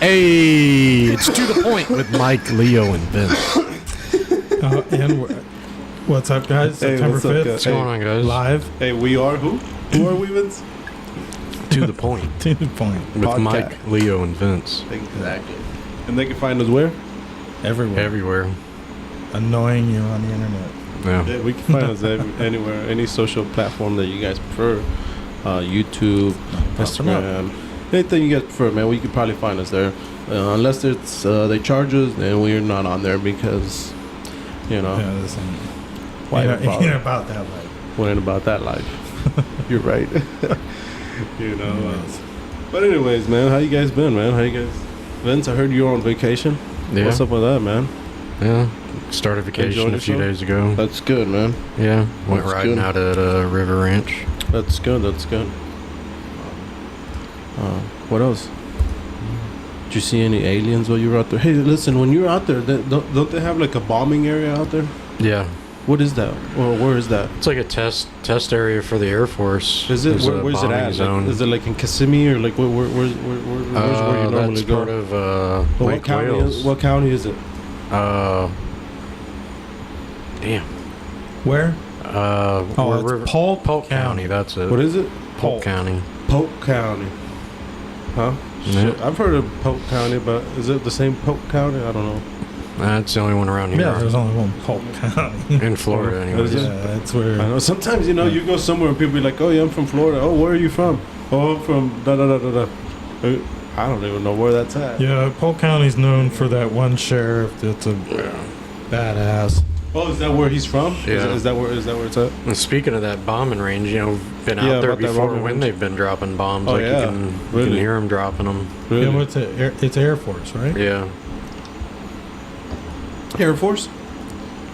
Hey, it's To The Point with Mike, Leo, and Vince. What's up, guys? Hey, September what's up, 5th. guys? What's going on, guys? Live. Hey, we are who? Who are we, Vince? To The Point To the point. with Podcast. Mike, Leo, and Vince. Exactly. And they can find us where? Everywhere. Everywhere. Annoying you on the internet. Yeah. Yeah, we can find us anywhere, any social platform that you guys prefer. YouTube, Instagram, anything you guys prefer, man. We could probably find us there. Unless it's they charge us, then we're not on there because, you know, Yeah, this ain't, why ain't, bother? ain't about that life. We ain't about that life. You're right. You know. Anyways. But anyways, man, how you guys been, man? How you guys? Vince, I heard you were on vacation. Yeah. What's up with that, man? Yeah. Started vacation Enjoyed a few yourself? days ago. That's good, man. Yeah. Went That's riding good. out at River Ranch. That's good. That's good. What else? Did you see any aliens while you were out there? Hey, listen, when you're out there, don't they have like a bombing area out there? Yeah. What is that? Or where is that? It's like a test area for the Air Force. Is it? There's a Where's it bombing at? Zone. Like, is it like in Kissimmee or like where's where you normally that's go? part of But Lake Wales. what county is it? Damn. Where? We're it's Polk Polk County. County. That's it. What is it? Polk County. Polk County. Huh? Yeah. Shit, I've heard of Polk County, but is it the same Polk County? I don't know. That's the only one around here. Yeah, there's only one Polk County. In Florida, anyways. Is it? Yeah, that's I where. know. Sometimes, you know, you go somewhere and people be like, oh, yeah, I'm from Florida. Oh, where are you from? Oh, I'm from da-da-da-da-da. I don't even know where that's at. Yeah, Polk County's known for that one sheriff that's a badass. Oh, is that where he's from? Yeah. Is that where it's at? And speaking of that bombing range, you know, been Yeah, out there about that before bombing when range. they've been dropping bombs. Oh, like yeah. you can Really? hear them dropping them. Really? Yeah, what's it? It's Air Force, right? Yeah. Air Force?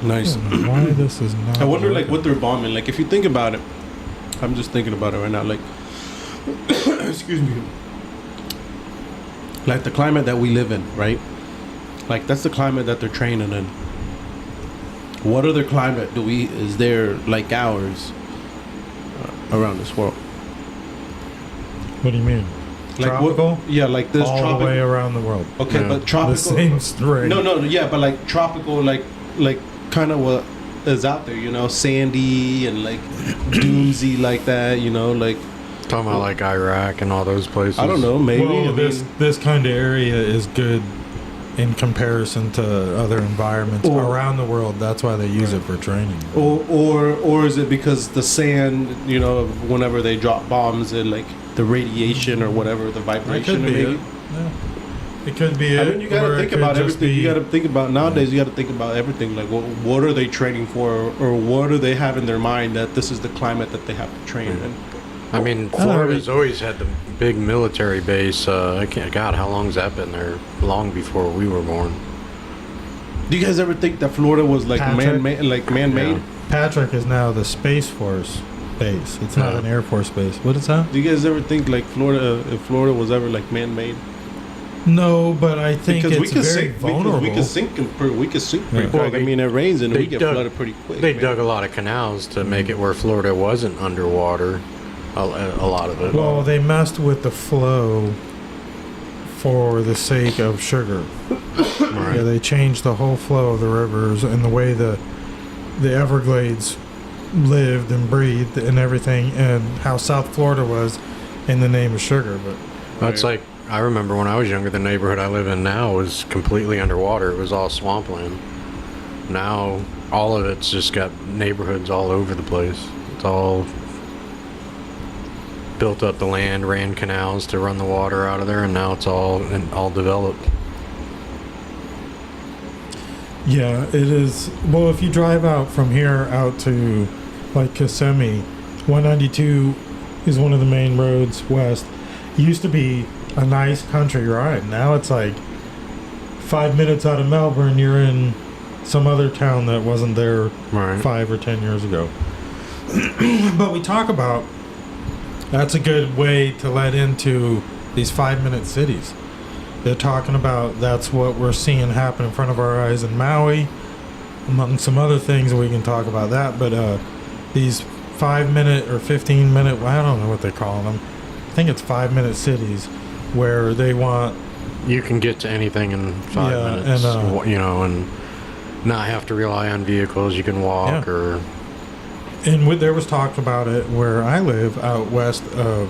Nice. I don't know why this is not. I wonder, like, working. what they're bombing. Like, if you think about it, I'm just thinking about it right now. Like, excuse me. Like the climate that we live in, right? Like, that's the climate that they're training in. What other climate is there like ours around this world? What do you mean? Like Tropical? What, yeah, like this all tropical. the way around the world. Okay, Yeah. but The tropical. same string. No, yeah, but like tropical, like kind of what is out there, you know, sandy and like doomsy like that, you know, like Talking about like Iraq and all those places. I don't know, maybe. Well, I this mean, this kind of area is good in comparison to other environments around the world. That's why they use it for training. or is it because the sand, you know, whenever they drop bombs and like the radiation or whatever, the That vibration, could be maybe. it. Yeah. It could be I it. mean, you gotta or it think could about just everything. You be- gotta think about nowadays. You gotta think about everything. Like, what are they training for, or what do they have in their mind that this is the climate that they have to train in? I mean, Florida's always had the big military base. God, how long's that been there? Long before we were born. Do you guys ever think that Florida was like Patrick? man-made? Yeah. Patrick is now the Space Force base. It's not Yeah. an Air Force base. What is that? Do you guys ever think like if Florida was ever like man-made? No, but I think Because it's very vulnerable. we could sink pretty Yeah. quick. Well, I mean, it rains and they we get dug- flooded pretty quick. They man. dug a lot of canals to make it where Florida wasn't underwater. A lot of it. Well, they messed with the flow for the sake of sugar. Right. Yeah, they changed the whole flow of the rivers and the way the Everglades lived and breathed and everything, and how South Florida was in the name of sugar. But That's like, I remember when I was younger, the neighborhood I live in now was completely underwater. It was all swampland. Now, all of it's just got neighborhoods all over the place. It's all built up the land, ran canals to run the water out of there, and now it's all developed. yeah, it is. Well, if you drive out from here out to like Kissimmee, 192 is one of the main roads west. It used to be a nice country ride. Now it's like 5 minutes out of Melbourne, you're in some other town that wasn't there Right. 5 or 10 years ago. But we talk about that's a good way to let into these 5-minute cities. They're talking about that's what we're seeing happen in front of our eyes in Maui, among some other things. We can talk about that, but these 5-minute or 15-minute, well, I don't know what they call them. I think it's 5-minute cities where they want you can get to anything in 5 Yeah, minutes, and, you know, and not have to rely on vehicles. You can walk Yeah. or there was talk about it where I live out west of,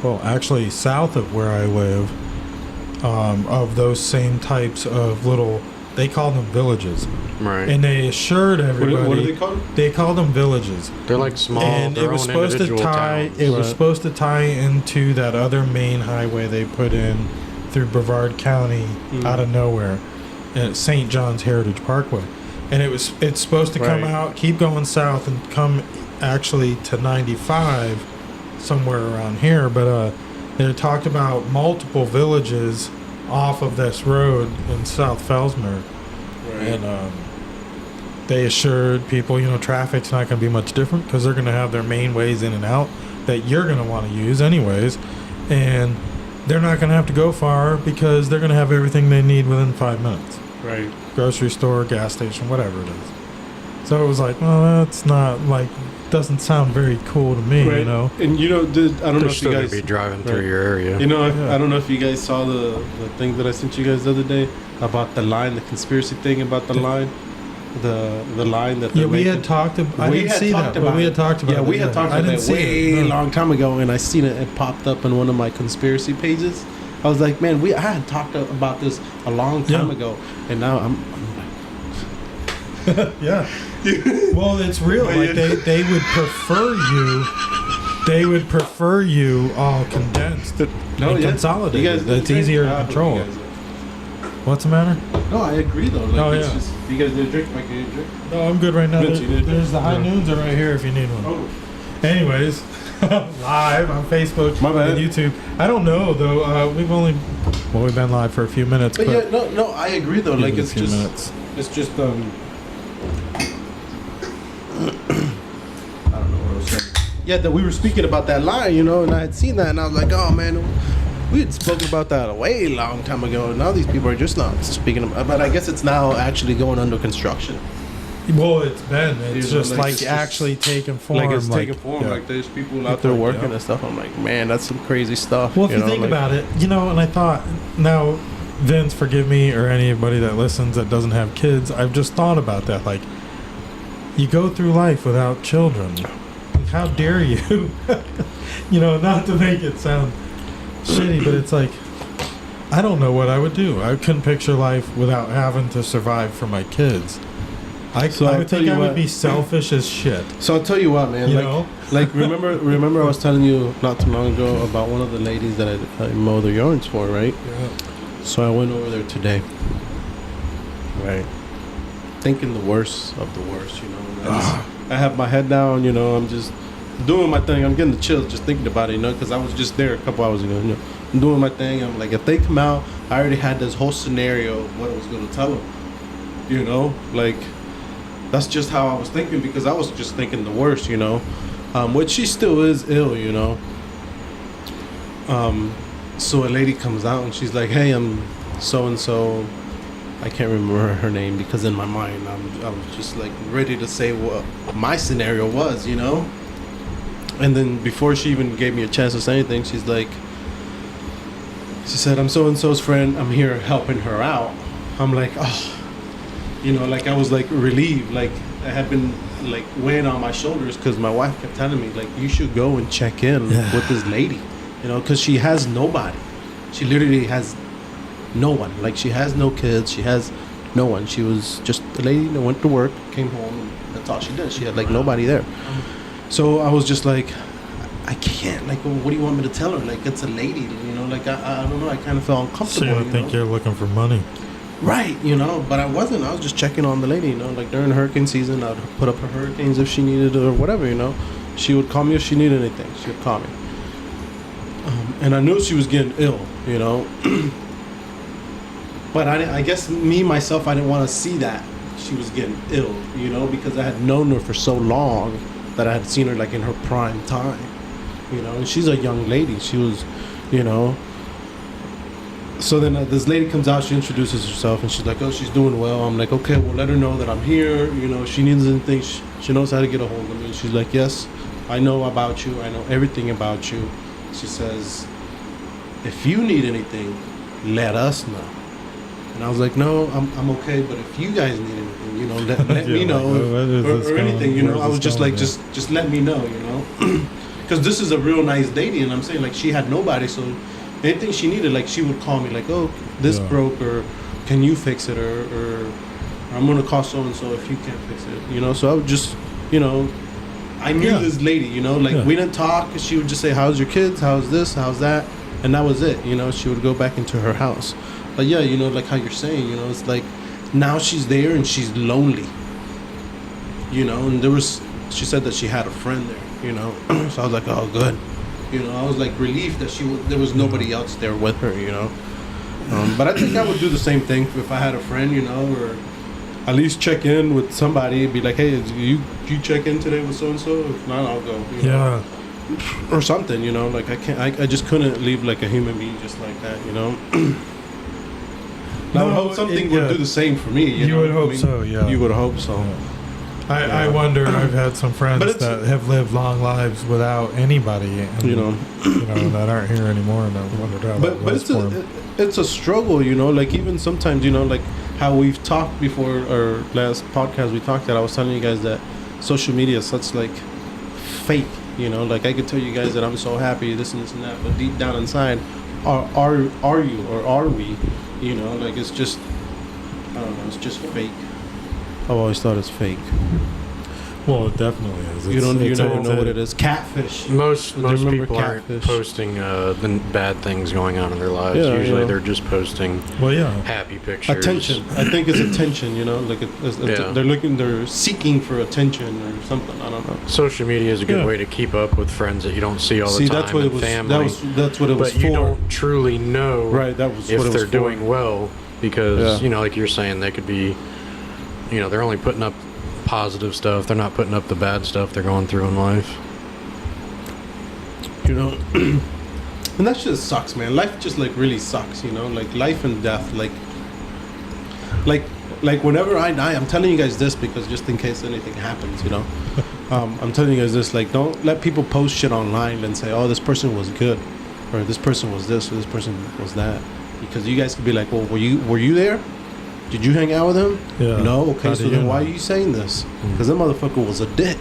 well, actually south of where I live, of those same types of little, they call them villages. right. And they assured everybody. What are they called? They call them villages. They're like small. And their it was own supposed to individual tie. towns. It was Right. supposed to tie into that other main highway they put in through Brevard County out of nowhere, at St. John's Heritage Parkway, and it's supposed to come Right. out, keep going south, and come actually to 95 somewhere around here. But they talked about multiple villages off of this road in South Fellsmere, and they assured people, you know, traffic's not going to be much different because they're going to have their main ways in and out that you're going to want to use anyways, and they're not going to have to go far because they're going to have everything they need within 5 minutes. Right. Grocery store, gas station, whatever it is. So it was like, well, that's not like, doesn't sound very cool to me, Right. you know. And I don't know They're if you still gonna guys be driving right. through your area. Yeah. I don't know if you guys saw the thing that I sent you guys the other day about the line, the conspiracy thing about the line, the line that Yeah, they're we making. had talked. I We didn't had see talked that, but about we it. had talked about Yeah, it. we had talked I about didn't that see way it. No. long time ago, and I seen it. It popped up in one of my conspiracy pages. I was like, man, I had talked about this a long time Yeah. ago, and now I'm Yeah. Well, it's real. Like they would prefer you. They would prefer you all condensed and consolidated. You guys It's easier to control. What's the matter? No, I agree though. Like, Oh, it's yeah. just, you guys need a drink? Mike, you need a drink? No, I'm good right now. Vince, you need a There's the drink? high noons are right here if you need one. Oh, Anyways, live on Facebook My bad. and YouTube. I don't know though. We've been live for a few minutes, but but yeah, no, I agree though. Like, a it's few just, minutes. it's just I don't know what I was saying. Yeah, that we were speaking about that line, you know, and I had seen that, and I was like, oh man, we had spoken about that a way long time ago, and now these people are just not speaking about. But I guess it's now actually going under construction. Well, it's been. It's You know, just like, like it's just- actually taking form. Like it's taking form. yeah. Like there's people out there working and stuff. I'm like, man, that's some crazy stuff. Well, if you know, think like- about it, you know, and I thought, now, Vince, forgive me, or anybody that listens that doesn't have kids, I've just thought about that. Like, you go through life without children. How dare you? You know, not to make it sound shitty, but it's like, I don't know what I would do. I couldn't picture life without having to survive for my kids. So I I'll would tell think you I would what. be selfish as shit. So I'll tell you what, man. You like, know? like remember I was telling you not too long ago about one of the ladies that I mow the yards for, right? Yeah. So I went over there today. Right. Thinking the worst of the worst, you know. And I have my head down, you know. I'm just doing my thing. I'm getting the chills just thinking about it, you know, because I was just there a couple hours ago. You know, I'm doing my thing. I'm like, if they come out, I already had this whole scenario of what I was going to tell them. You know, like that's just how I was thinking because I was just thinking the worst, you know. Which she still is ill, you know. So a lady comes out and she's like, "Hey, I'm so and so." I can't remember her name because in my mind I was just like ready to say what my scenario was, you know. And then before she even gave me a chance to say anything, she said, "I'm so and so's friend. I'm here helping her out." I'm like, oh, you know, like I was like relieved, like I had been like weighing on my shoulders because my wife kept telling me like you should go and check in with this lady, you know, because she has nobody. She literally has no one. Like she has no kids. She has no one. She was just a lady that went to work, came home, and that's all she did. She had like nobody there. So I was just like, I can't. Like, well, what do you want me to tell her? Like, it's a lady, you know. Like, I don't know. I kind of felt uncomfortable. So you think you're looking for money? Right, you know. But I wasn't. I was just checking on the lady, you know. Like during hurricane season, I'd put up her hurricanes if she needed it or whatever, you know. She would call me if she needed anything. She would call me. And I knew she was getting ill, you know. But I guess myself, I didn't want to see that she was getting ill, you know, because I had known her for so long that I had seen her like in her prime time, you know. And she's a young lady. She was, you know. So then this lady comes out, she introduces herself, and she's like, "Oh, she's doing well." I'm like, "Okay, well, let her know that I'm here. You know, she needs anything, she knows how to get a hold of me." And she's like, "Yes, I know about you. I know everything about you." She says, "If you need anything, let us know. And I was like, no, I'm okay, but if you guys need anything, you know, let me know, or anything, you know. I was just like, just let me know, you know, because this is a real nice lady, and I'm saying, like, she had nobody, so anything she needed, like, she would call me, like, oh, this broke, or can you fix it, or I'm gonna call so and so if you can't fix it, you know. So I would just, you know, I knew this lady, you know, like we didn't talk. She would just say, how's your kids, how's this, how's that, and that was it, you know. She would go back into her house. But yeah, you know, like how you're saying, you know, it's like now she's there and she's lonely, you know. And she said that she had a friend there, you know. So I was like, oh, good, you know. I was like relieved that there was nobody else there with her, you know. But I think I would do the same thing if I had a friend, you know, or at least check in with somebody, be like, hey, you check in today with so and so? If not, I'll go. You know? Or something, you know. Like I just couldn't leave like a human being just like that, you know. I would hope something would do the same for me. You know? Would hope so, yeah. You would hope so. I wonder. I've had some friends that have lived long lives without anybody, and, you know, that aren't here anymore, and I wondered how that was for them. It's a struggle, you know. Like even sometimes, you know, like how we've talked before, our last podcast we talked that I was telling you guys that social media is such like fake, you know. Like I could tell you guys that I'm so happy, this and this and that, but deep down inside, are you or are we? You know, like it's just, I don't know, it's just fake. I've always thought it's fake. Well, it definitely is. You never know what it is. Catfish. Most people catfish? aren't posting the bad things going on in their lives. Yeah, Usually they're just posting happy pictures. Attention. I think it's attention, you know, like they're seeking for attention or something. I don't know. Social media is a good way to keep up with friends that you don't see all the time, that's what it was, family. That's what it was for. But you don't truly know if they're doing well because, you know, like you're saying, they could be, you know, they're only putting up positive stuff. They're not putting up the bad stuff they're going through in life. You know, and that just sucks, man. Life just like really sucks, you know, like life and death. Like whenever I die, I'm telling you guys this because just in case anything happens, you know, I'm telling you guys this. Like, don't let people post shit online and say, oh, this person was good, or this person was this, or this person was that, because you guys could be like, well, were you there? Did you hang out with him? Yeah. No? Okay, so then why are you saying this? Because that motherfucker was a dick.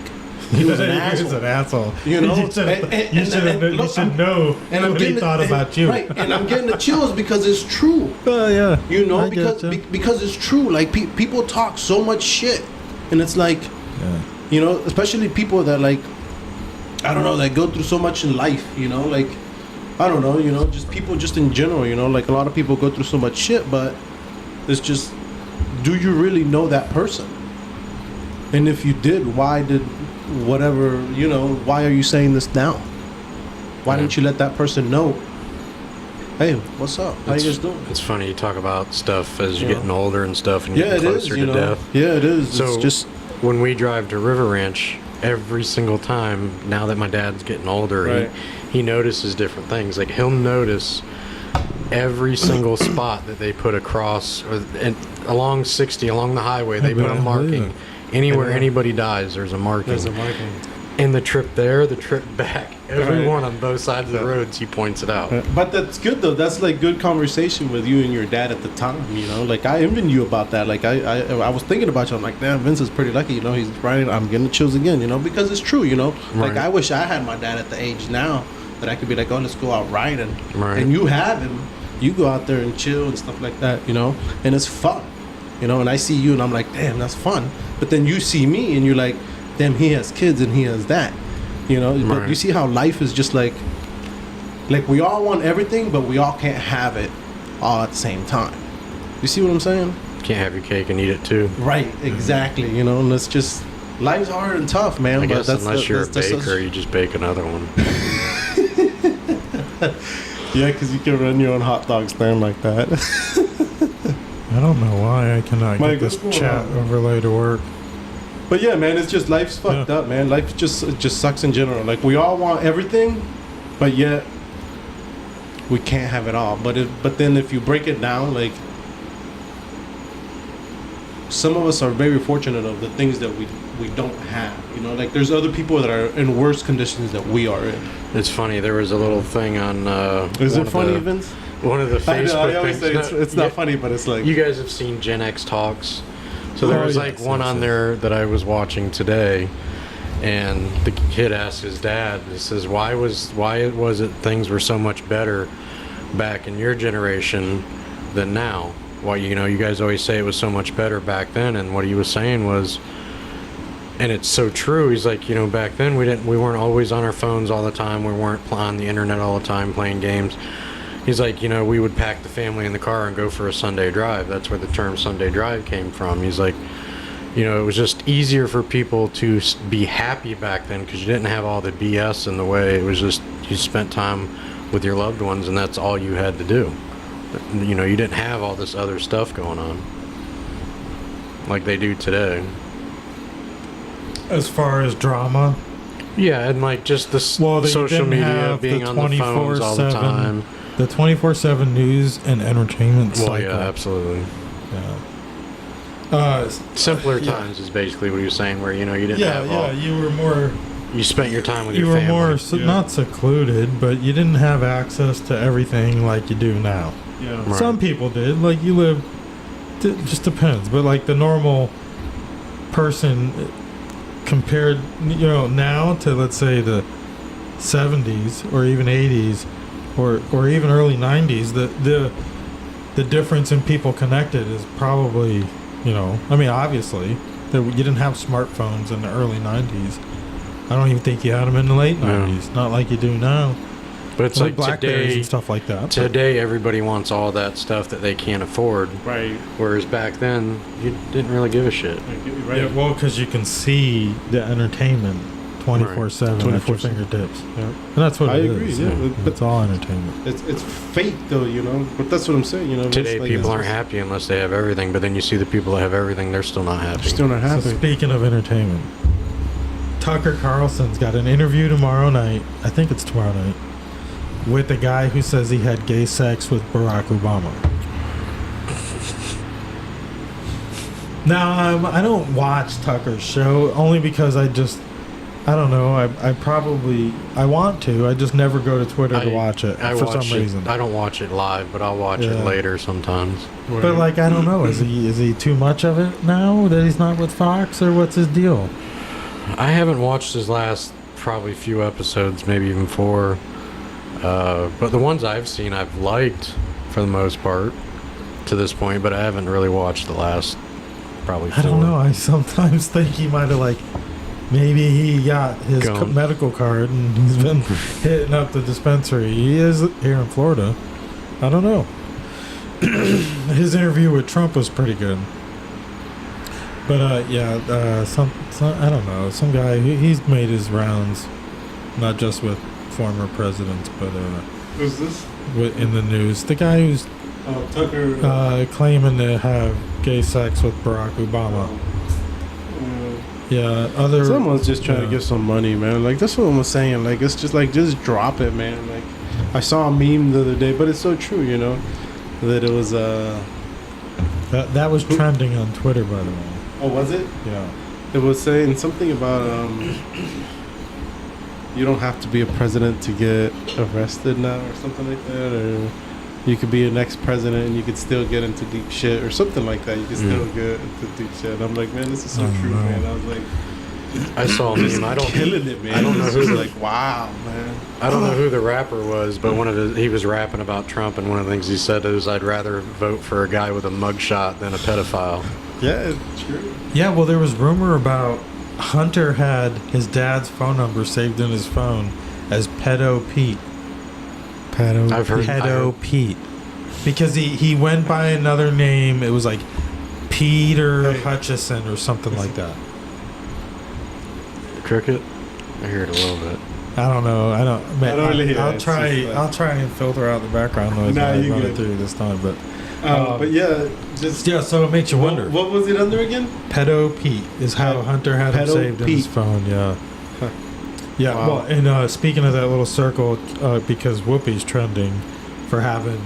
He was an asshole. He was an asshole. You know? You should know what he thought about you. Right, and I'm getting the chills because it's true. Yeah. You know, because it's true. Like, people talk so much shit. And it's like, you know, especially people that, like, I don't know, that go through so much in life, you know? Like, I don't know, you know, just people just in general, you know? Like, a lot of people go through so much shit, but it's just, do you really know that person? And if you did, why did whatever, you know, why are you saying this now? Why didn't you let that person know, hey, what's up? How you guys doing? It's funny, you talk about stuff as you're getting older and stuff and getting closer to death. Yeah, it is. So it's just when we drive to River Ranch, every single time, now that my dad's getting older, he notices different things. Like, he'll notice every single spot that they put across and along 60 along the highway, they put a marking. Anywhere anybody dies, there's a marking. There's a marking. And the trip there, the trip back, every one on both sides of the roads, he points it out. But that's good though. That's like good conversation with you and your dad at the time. You know, like I envied you about that. Like I was thinking about you. I'm like, damn, Vince is pretty lucky. You know, he's right. I'm getting the chills again. You know, because it's true. You know, like I wish I had my dad at the age now that I could be like, oh, let's go out riding. And you have him. You go out there and chill and stuff like that, you know, and it's fun, you know, and I see you and I'm like, damn, that's fun. But then you see me and you're like, damn, he has kids and he has that, you know. But you see how life is just like we all want everything, but we all can't have it all at the same time. You see what I'm saying? Can't have your cake and eat it too. Right, exactly, you know, and it's just, life's hard and tough, man. I guess unless you're a baker, you just bake another one. Yeah, because you can run your own hot dog stand like that. I don't know why I cannot get this chat overlay to work. But yeah, man, it's just, life's fucked up, man. Life just sucks in general. Like, we all want everything, but yet we can't have it all. But then if you break it down, like, some of us are very fortunate of the things that we don't have, you know. Like, there's other people that are in worse conditions that we are in. It's funny, there was a little thing on is it funny, Vince? one of the Facebook I know. I always things. say it's not funny, but it's like You guys have seen Gen X Talks. So there Oh, was yes, one yes, on yes. there that I was watching today, and the kid asked his dad, he says, why was it things were so much better back in your generation than now? Why, you guys always say it was so much better back then, and what he was saying was, and it's so true, he's like, back then we weren't always on our phones all the time, we weren't on the internet all the time playing games. He's like, we would pack the family in the car and go for a Sunday drive. That's where the term Sunday drive came from. He's like, it was just easier for people to be happy back then because you didn't have all the BS in the way. It was just you spent time with your loved ones, and that's all you had to do. You didn't have all this other stuff going on like they do today. As far as drama, Yeah, and like just the well, they social didn't media, have being the on the phones all the 24/7 time. the 24/7 news and entertainment Well, cycle. yeah, absolutely. Yeah. Simpler yeah. times is basically what he was saying, where you didn't Yeah, have all. you were more. You spent your time with You your were family. more Yeah. not secluded, but you didn't have access to everything like you do now. yeah. Right. Some people did. Like you lived. It just depends. But like the normal person, compared, now to let's say the 70s or even 80s, or even early 90s, the difference in people connected is probably, obviously, you didn't have smartphones in the early 90s. I don't even think you had them in the late No. 90s. Not like you do now. But it's like Blackberries today. and stuff like that. Today, everybody wants all that stuff that they can't afford. Right. Whereas back then, you didn't really give a shit. Right. Yeah, well, because you can see the entertainment 24/7 at your 24/7. fingertips. Yeah. And that's what I it agree. is. Yeah, but It's all entertainment. it's fake though, But that's what I'm saying. Today, it's like, people it's aren't happy unless they have everything. But then you see the people that have everything, they're still not happy. still not So happy. speaking of entertainment, Tucker Carlson's got an interview tomorrow night. I think it's tomorrow night. With the guy who says he had gay sex with Barack Obama. Now, I don't watch Tucker's show only because I don't know. I want to. I just never go to Twitter to watch it I for watch some it. reason. I don't watch it live, but I'll watch Yeah. it later sometimes. But like, I don't know. Is he too much of it now that he's not with Fox, or what's his deal? I haven't watched his last probably few episodes, maybe even 4. But the ones I've seen, I've liked for the most part to this point. But I haven't really watched the last probably 4. I don't know. I sometimes think he might have maybe he got his Gone. medical card and he's been hitting up the dispensary. He is here in Florida. I don't know. His interview with Trump was pretty good. But some I don't know. Some guy he's made his rounds, not just with former presidents, but Who's this? in the news. The guy who's Tucker. claiming to have gay sex with Barack Obama. Yeah, Someone's just trying to yeah. get some money, man. Like that's what I was saying. Like it's just just drop it, man. Like I saw a meme the other day, but it's so true, that it was That was trending on Twitter, by the way. Oh, was it? Yeah. It was saying something about you don't have to be a president to get arrested now, or something like that, or you could be an ex-president and you could still get into deep shit, or something like that. You could still get into deep shit. And I'm like, man, this is so true, man. I was like, I saw a meme. I don't. killing it, man. I don't know It's who just the- like, wow, man. I don't know who the rapper was, but he was rapping about Trump, and one of the things he said is, "I'd rather vote for a guy with a mugshot than a pedophile." Yeah, it's true. Yeah, well, there was rumor about Hunter had his dad's phone number saved in his phone as Pedo Pete. I've heard. Pedo Pete. Because he went by another name. It was like Peter Hutchison or something like that. Cricket. I hear it a little bit. I don't know. I don't really hear it. It's just like- I'll try and filter out the background noise Nah, when I you run good. it through this time. But But yeah, just yeah, so it makes you wonder. What was it under again? Pedo Pete is how Hunter had him Pedo saved in his Pete. phone. Yeah. Huh. Yeah. Wow. Well, and speaking of that little circle, because Whoopi's trending for having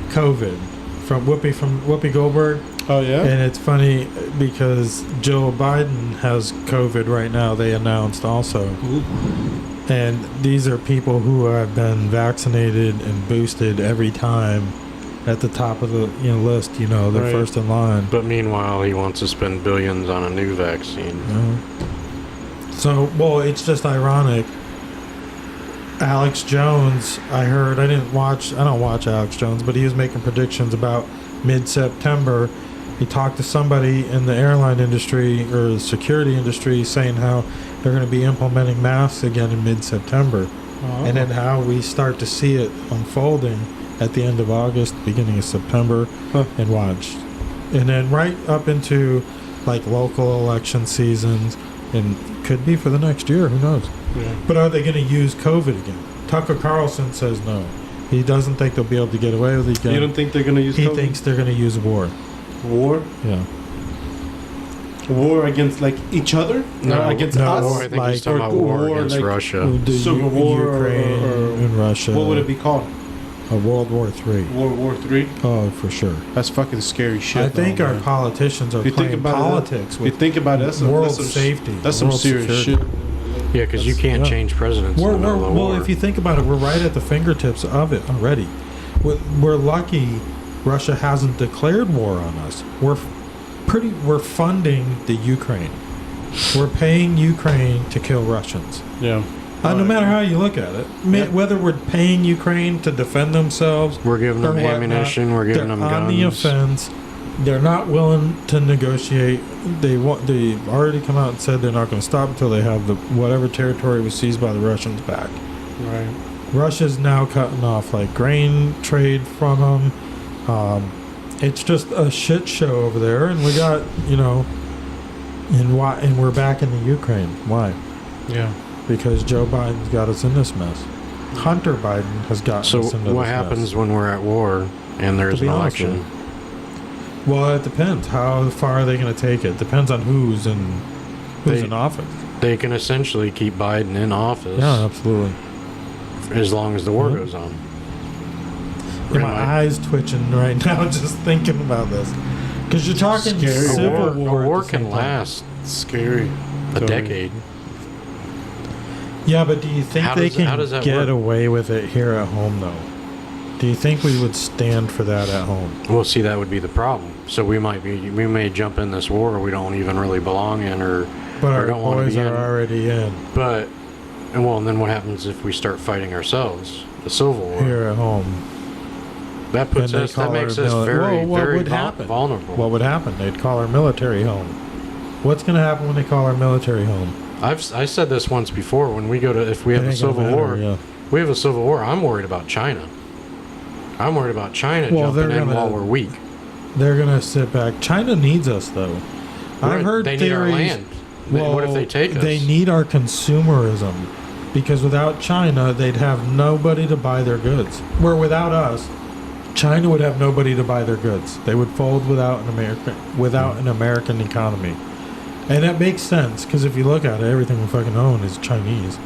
COVID from Whoopi Goldberg, Oh yeah. and it's funny because Joe Biden has COVID right now. They announced also And these are people who have been vaccinated and boosted every time at the top of the list. They're Right. first in line. But meanwhile, he wants to spend billions on a new vaccine. So, well, it's just ironic. Alex Jones, I don't watch Alex Jones, but he was making predictions about mid-September. He talked to somebody in the airline industry or the security industry saying how they're going to be implementing masks again in mid-September. Oh. And then how we start to see it unfolding at the end of August, beginning of September, and watch. And then right up into like local election seasons, and could be for the next year, who knows? Yeah. But are they going to use COVID again? Tucker Carlson says no. He doesn't think they'll be able to get away with it again. You don't think they're going to use He COVID? thinks they're going to use war. War? Yeah. War against like each other? No, Or against no, us? I think like- he's talking about or war war, against like- Russia. The Civil War Ukraine or- and Russia. What would it be called? A World War III. World War III? Oh, for sure. That's fucking scary shit. I think though, our man. politicians are If you think playing about politics If you with think about it, that's some, world that's some, safety. That's some world serious security. shit. Yeah, because you can't yeah. change presidents in the middle of the war. Well, if you think about it, we're right at the fingertips of it already. We're lucky Russia hasn't declared war on us. We're funding the Ukraine. We're paying Ukraine to kill Russians. Yeah. No matter how you look at it, whether we're paying Ukraine to defend themselves, We're giving them or whatnot, ammunition, we're giving they're them on guns. the offense. They're not willing to negotiate. They've already come out and said they're not going to stop until they have whatever territory was seized by the Russians back. Right. Russia's now cutting off like grain trade from them. It's just a shit show over there, and we got and we're back in the Ukraine. Why? Yeah. Because Joe Biden's got us in this mess. Hunter Biden has gotten So us into what this happens mess. when we're at war and there's To be an honest with election? Well, it depends. How far are they going to take it? Depends on who's in office. They can essentially keep Biden in office Yeah, absolutely. as long as the war Yeah. goes on. Yeah, my eyes twitching right now just thinking about this. Because you're talking Scary. civil A war. war at the same can time. last It's scary. a Totally. decade. Yeah, but do you think How they does- how does can that get work? away with it here at home, though? Do you think we would stand for that at home? Well, see, that would be the problem. So we may jump in this war we don't even really belong in, or But or our don't want to boys be are in. already in And then what happens if we start fighting ourselves? The Civil War. here at home. That puts And they us. call That makes our us mili- very, Well, what very would happen? vulnerable. What would happen? They'd call our military home. What's going to happen when they call our military home? I said this once before. When we go to, if we have It a ain't gonna civil matter, war, yeah. we have a civil war. I'm worried about China. I'm worried about China Well, jumping they're in gonna- while we're weak. They're going to sit back. China needs us, though. I've heard they theories. need our land. What if they take us? They need our consumerism, because without China, they'd have nobody to buy their goods. Where without us, China would have nobody to buy their goods. They would fold without an American economy, and that makes sense because if you look at it, everything we fucking own is Chinese.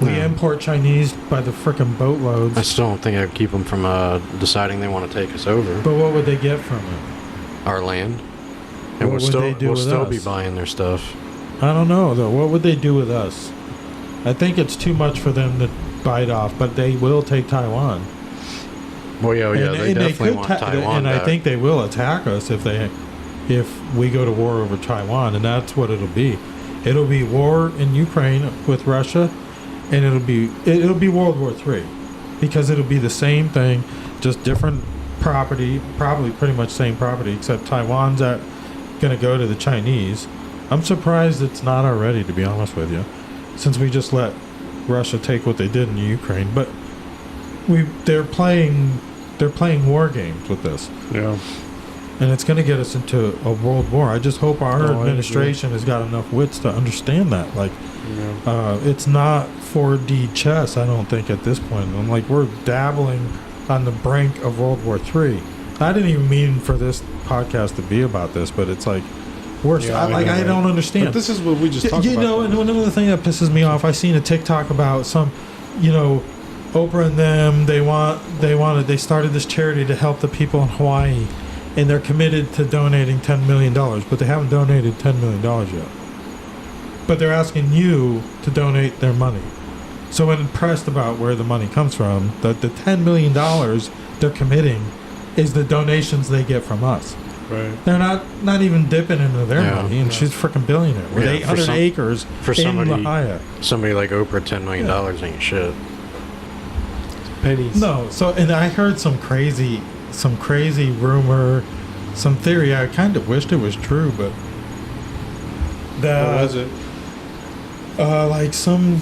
We Yeah. import Chinese by the frickin' boatloads. I still don't think I'd keep them from deciding they want to take us over But what would they get from it? our land, and What would they do we'll with still us? be buying their stuff. I don't know though. What would they do with us? I think it's too much for them to bite off, but they will take Taiwan. Well, yeah, And- they and definitely could want ta- Taiwan and I back. think they will attack us if we go to war over Taiwan, and that's what it'll be. It'll be war in Ukraine with Russia, and it'll be World War III, because it'll be the same thing, just different property, probably pretty much same property, except Taiwan's going to go to the Chinese. I'm surprised it's not already, to be honest with you, since we just let Russia take what they did in Ukraine. But they're playing war games with this, Yeah. and it's going to get us into a world war. I just hope our Oh, I administration has got enough wits to understand that. Like, Yeah. it's not 4D chess, I don't think, at this point. I'm like, we're dabbling on the brink of World War III. I didn't even mean for this podcast to be about this, but it's like, Yeah, I know, I right? don't understand. But this is what we just talked You about. know, and another thing that pisses me off, I seen a TikTok about some, Oprah and them. They started this charity to help the people in Hawaii, and they're committed to donating $10 million, but they haven't donated $10 million yet. But they're asking you to donate their money. So when pressed about where the money comes from, the $10 million they're committing is the donations they get from us. Right. They're not even dipping into their Yeah. money, and she's a freaking billionaire with Yeah, 800 acres for in somebody- La Jolla. Somebody like Oprah, $10 million ain't shit. Pennies. No, so and I heard some crazy rumor, some theory. I kind of wished it was true, but What was it? like some,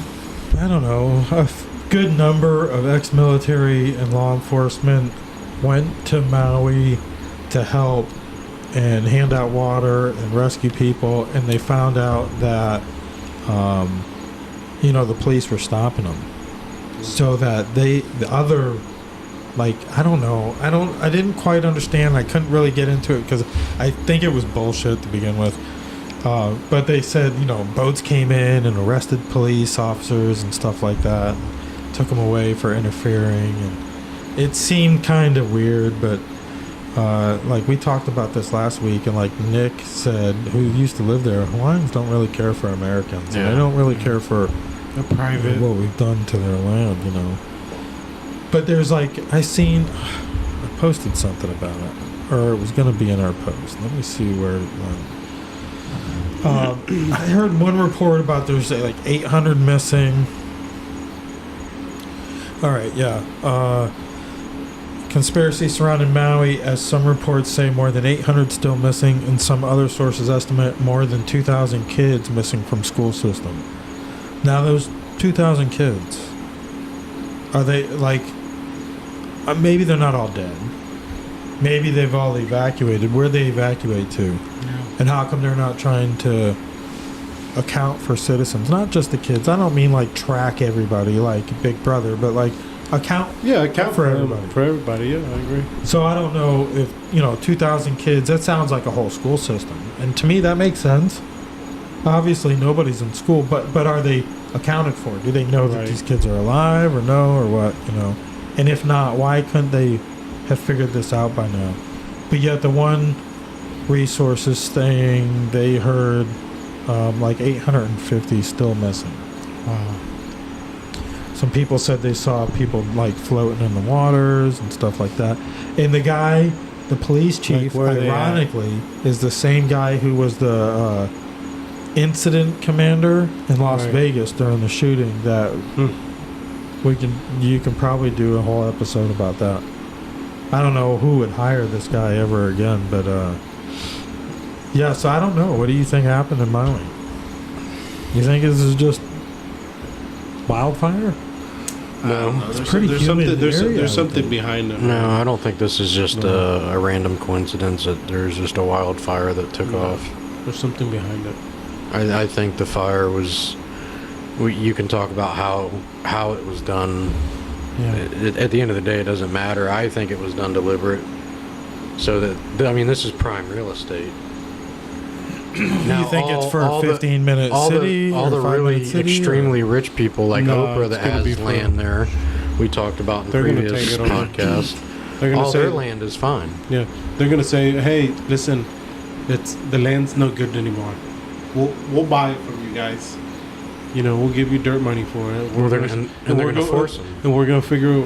I don't know, good number of ex-military and law enforcement went to Maui to help and hand out water and rescue people, and they found out that, the police were stopping them, so that the other, like, I don't know, I didn't quite understand. I couldn't really get into it because I think it was bullshit to begin with. But they said, boats came in and arrested police officers and stuff like that, took them away for interfering, and it seemed kind of weird, but like we talked about this last week, and like Nick said, who used to live there, Hawaiians don't really care for Americans. Yeah. They don't really care for A private. what we've done to their land, But there's like, I posted something about it, or it was going to be in our post. Let me see where it went. I heard one report about there's like 800 missing. All right, yeah. Conspiracy surrounding Maui, as some reports say more than 800 still missing, and some other sources estimate more than 2,000 kids missing from school system. Now those 2,000 kids, are they like, maybe they're not all dead. Maybe they've all evacuated. Where'd they evacuate to? Yeah. And how come they're not trying to account for citizens? Not just the kids. I don't mean like track everybody like Big Brother, but like account for everybody. For everybody, yeah, I agree. So I don't know if, 2,000 kids, that sounds like a whole school system. And to me, that makes sense. Obviously, nobody's in school, but are they accounted for? Do they know that Right. these kids are alive or no, or what, And if not, why couldn't they have figured this out by now? But yet the one resources thing, they heard like 850 still missing. Wow. Some people said they saw people like floating in the waters and stuff like that. And the guy, the police chief, Like, where are they at? ironically, is the same guy who was the incident commander in Las Right. Vegas during the shooting. That you can probably do a whole episode about that. I don't know who would hire this guy ever again, but yeah. So I don't know. What do you think happened in Maui? You think this is just wildfire? No. It's pretty there's humid something. There's, area, I would there's something think. behind it. No, I don't think this is just No. a random coincidence that there's just a wildfire that took No. off. There's something behind it. I think the fire was. You can talk about how it was done. Yeah. At the end of the day, it doesn't matter. I think it was done deliberate. So that this is prime real estate. You think it's for a 15-minute city? all or the 5-minute really city, extremely rich people like No, Oprah it's that gonna be has for- land there. We talked about in They're gonna previous take it on. podcasts. They're gonna All say their land is fine. Yeah, they're gonna say, "Hey, listen, the land's no good anymore. We'll buy it from you guys. We'll give you dirt money for it. Well, they're gonna force them. and we're gonna figure.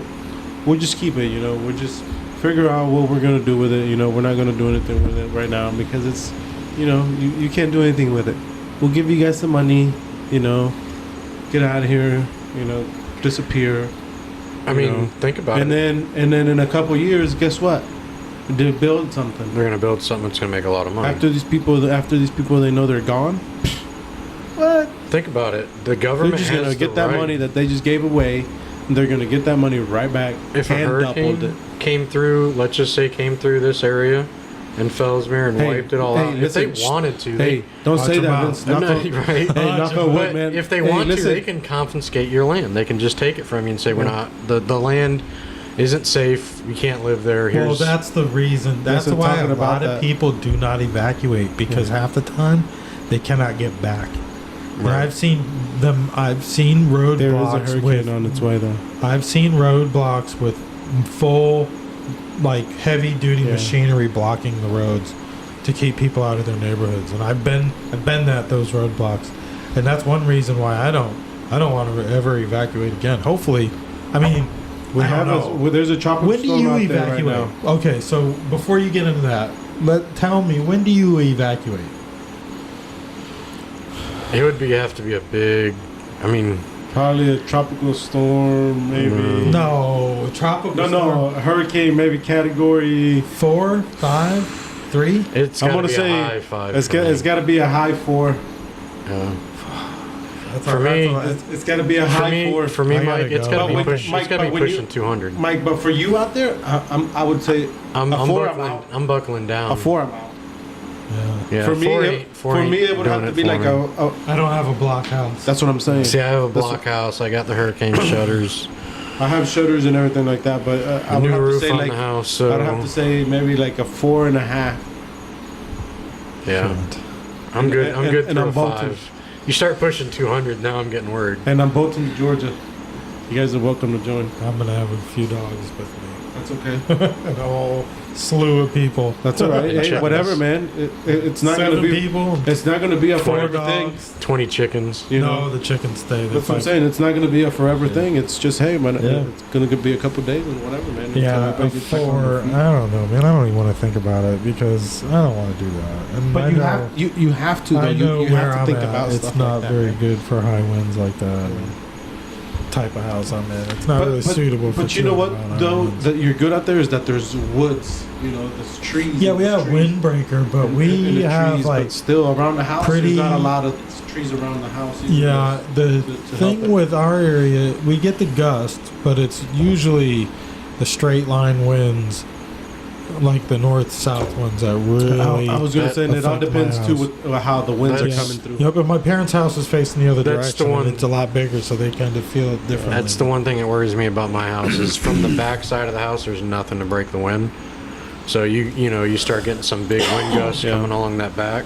We'll just keep it. We'll just figure out what we're gonna do with it. We're not gonna do anything with it right now because it's, you can't do anything with it. We'll give you guys some money. Get out of here. Disappear. I mean, think about And it. then in a couple years, guess what? They build something. They're gonna build something that's gonna make a lot of money. After these people, they know they're gone. What? Think about it. The They're government just has gonna the get that right- money that they just gave away. And they're gonna get that money right back. If a and doubled hurricane it. came through, let's just say came through this area and Fellsmere and Hey, wiped it all hey, out. If listen, they wanted to, Hey, don't Watch say your that. mouth. Vince. they, Knock no, on- right? Hey, knock on wood, But man. if they Hey, want listen. to, they can confiscate your land. They can just take it from you and say, "We're not the land isn't safe. You can't live there." Well, Here's that's the reason. That's Listen, why talking a about lot of that. people do not evacuate, because half the time they cannot get back. And Right. I've seen There is a roadblocks hurricane with. on its way, though. I've seen roadblocks with full, like heavy duty Yeah. machinery blocking the roads to keep people out of their neighborhoods. And I've been at those roadblocks, and that's one reason why I don't I don't want to ever evacuate again. Hopefully, I mean, there's a tropical when do storm you out there evacuate? right now. Okay, so before you get into that, tell me, when do you evacuate? It would have to be a big. I mean, Probably a tropical storm, maybe. No, a tropical storm. No, a hurricane, maybe category 4, 5, 3. it's I'm got to gonna be say a high 5. It's got to be a high 4. Yeah. For me, It's got to be a high 4. For me, I gotta Mike, it's go. got to be But pushing. Mike, It's got to but be when pushing 200. Mike, but for you out there, I would say I'm a 4 I'm buckling. out. I'm buckling down. A 4 I'm out. Yeah, For me, it would have to be like a. I don't have a block house. That's what I'm saying. See, I have a block house. I got the hurricane shutters. I have shutters and everything like that, but I would New have to roof say on like the house. So I'd have to say maybe like a 4.5. yeah, I'm good. I'm good and through I'm a bolting. 5. You start pushing 200, now I'm getting worried. And I'm bolting to Georgia. You guys are welcome to join. I'm gonna have a few dogs with me. That's okay. And a whole slew of people. That's all right. Hey, Chickens. whatever, man. It's not going 7 to be. people. It's not going to be a 4 forever thing. dogs. 20 chickens. You No, know. the chickens stay. That's what I'm saying. It's not going to be a forever thing. It's just hey, man. Yeah. It's going to be a couple days and whatever, man. Yeah, Until a everybody gets back on 4. their feet. I don't know, man. I don't even want to think about it because I don't want to do that. And But I you know, have you have to. Though. I know you where have to I'm think at. about It's stuff not like that, very man. good for high winds like that. And type of house I'm in. It's not really suitable for. But you know what, 200 mile though, winds. that you're good out there is that there's woods. You know, there's trees. Yeah, and we there's have trees windbreaker, but and we the have trees, like but still around the house. pretty- There's not a lot of trees around the house. either. yeah. The to help thing it. with our area, we get the gusts, but it's usually the straight line winds, like the north-south ones that really. I was going to that say, and it all affect my depends too house. with how the winds are That's- coming through. Yep, but my parents' house is facing the other That's the direction. one- And it's a lot bigger, so they kind of feel it differently. That's the one thing that worries me about my house is from the back side of the house, there's nothing to break the wind. So you start getting some big wind gusts Yeah. coming along that back.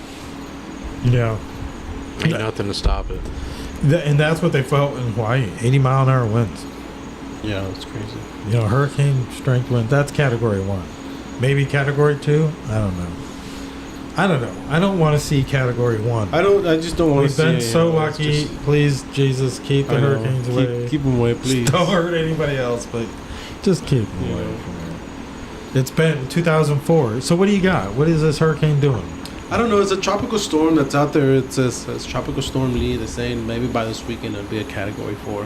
Yeah. Ain't nothing to stop it. And that's what they felt in Hawaii. 80-mile-an-hour winds. Yeah, that's crazy. You know, hurricane strength wind. That's category 1. Maybe category 2. I don't know. I don't want to see category 1. I just don't want to We've see. been so it's lucky. just- Please, Jesus, keep the I know. hurricanes away. Keep them away, please. Don't hurt anybody else, but just keep them Yeah. away from there. It's been 2004. So what do you got? What is this hurricane doing? I don't know. It's a tropical storm that's out there. It says it's Tropical Storm Lee. They're saying maybe by this weekend it'll be a category 4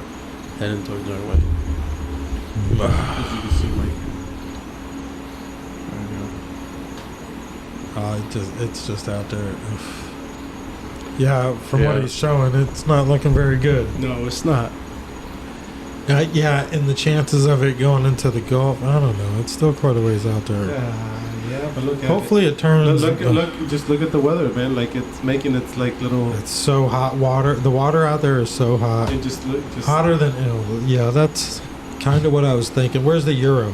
heading towards our way. As you can see, Mike. It's just out there. Oof. Yeah, from what Yeah. he's showing, it's not looking very good. No, it's not. Yeah, and the chances of it going into the Gulf, I don't know. It's still quite a ways out there. Yeah, but look at Hopefully it turns. just look at the weather, man. Like it's making its like little. It's so hot. Water. The water out there is so hot. It just look just Hotter than yeah. That's kind of what I was thinking. Where's the euro?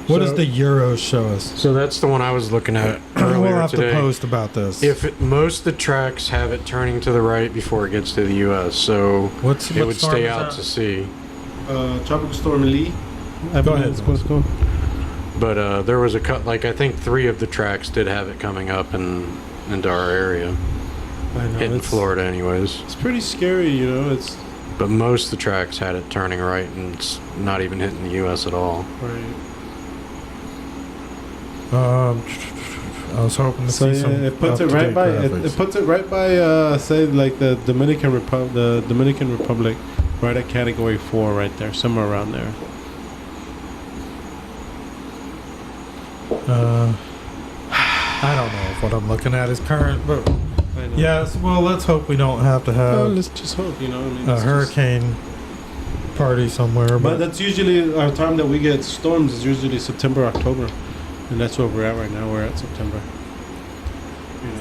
What does So- the euro show us? So that's the one I was looking at earlier We'll have today. to post about this. Most of the tracks have it turning to the right before it gets to the U.S., so What's it what would storm stay is out that? to sea. Tropical Storm Lee. Go ahead. That's what it's called. But there was I think 3 of the tracks did have it coming up into our area, I know. hitting It's Florida anyways. It's pretty scary, you know. It's But most of the tracks had it turning right and it's not even hitting the U.S. at all. right. I was hoping to So see some. yeah, it puts it up-to-date right by graphics. it puts it right by say like the Dominican Republic, right at category 4, right there, somewhere around there. I don't know if what I'm looking at is current, but I know. yes. Well, let's hope we don't have to Well, have let's just hope, you know. I mean, a it's just- hurricane party somewhere. But But that's usually our time that we get storms is usually September, October, and that's where we're at right now. We're at September.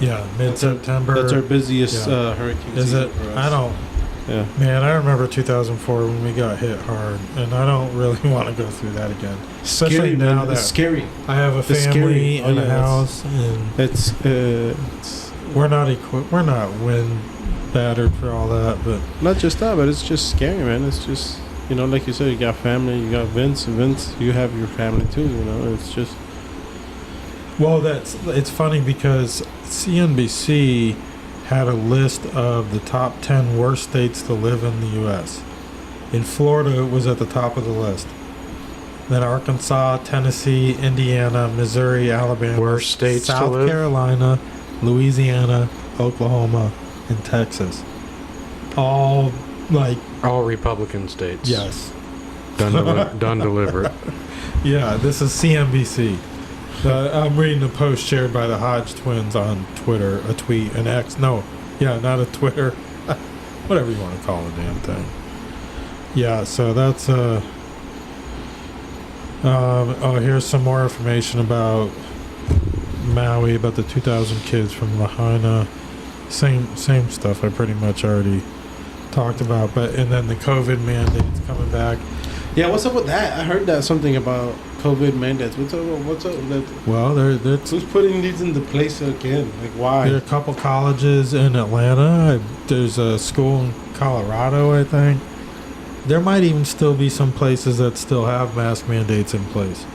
You know, yeah, mid-September. That's our busiest Yeah. hurricane Is season it? for us. I don't. Yeah. Man, I remember 2004 when we got hit hard, and I don't really want to go through that again. Especially Scary, now man. that It's scary. I have a It's family scary. Oh, and yeah, a house, and It's we're not equipped. We're not wind battered for all that, but not just that, but it's just scary, man. It's just, you know, like you said, you got family, you got Vince, you have your family too, you know. It's just well, it's funny because CNBC had a list of the top 10 worst states to live in the U.S. In Florida, it was at the top of the list. Then Arkansas, Tennessee, Indiana, Missouri, Alabama, Worst states to South live? Carolina, Louisiana, Oklahoma, and Texas. All like, All Republican states. yes. Done deliberate. Yeah, this is CNBC. I'm reading a post shared by the Hodge twins on Twitter, a tweet, an X. No, yeah, not a Twitter. Whatever you want to call the damn thing. Yeah, so that's here's some more information about Maui, about the 2,000 kids from Lahaina. Same stuff I pretty much already talked about, and then the COVID mandates coming back. Yeah, what's up with that? I heard that something about COVID mandates. What's up? Well, Who's putting these into place again? Like, why? there are a couple colleges in Atlanta. There's a school in Colorado, I think. There might even still be some places that still have mask mandates in place.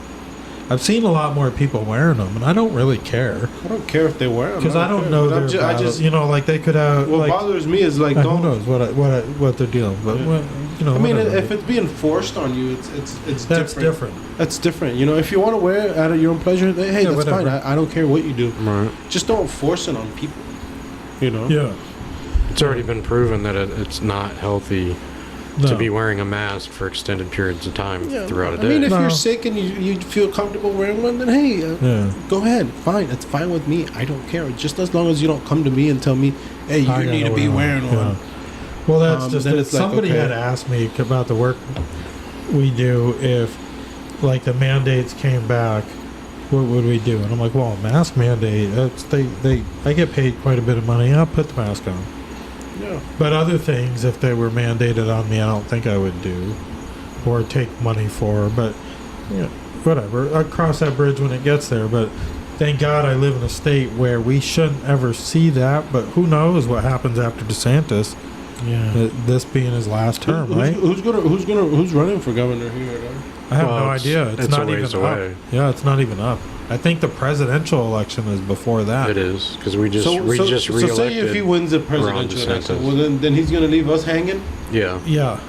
I've seen a lot more people wearing them, and I don't really care. I don't care if they wear them. Because I don't know I just, like they could have. what like, bothers me is like, who don't. knows what they're dealing with. But, I mean, whatever. if it's being forced on you, it's That's different. different. That's different. You know, if you want to wear it out of your own pleasure, then, hey, Yeah, that's whatever. fine. I don't care what you do. Right. Just don't force it on people. You know. Yeah. It's already been proven that it's not healthy to be wearing a mask for extended periods of time throughout a day. I mean, if No. you're sick and you feel comfortable wearing one, then hey, go ahead. Fine. It's fine with me. I don't care. Just as long as you don't come to me and tell me, hey, you I need to gotta be wear wearing one. one. Yeah. Well, that's just then it. it's like, Somebody okay. had asked me about the work we do if, like, the mandates came back, what would we do? And I'm like, well, a mask mandate. I get paid quite a bit of money. I'll put the mask on. Yeah. But other things, if they were mandated on me, I don't think I would do or take money for. But yeah, whatever. I'll cross that bridge when it gets there. But thank God I live in a state where we shouldn't ever see that. But who knows what happens after DeSantis? Yeah. This being his last term, right? Who's running for governor here? I have Well, no idea. It's it's not a even ways up. away. Yeah, it's not even up. I think the presidential election is before that. It is because we just So reelected. say if he wins the presidential election, well then he's gonna leave us hanging. Yeah, Yeah.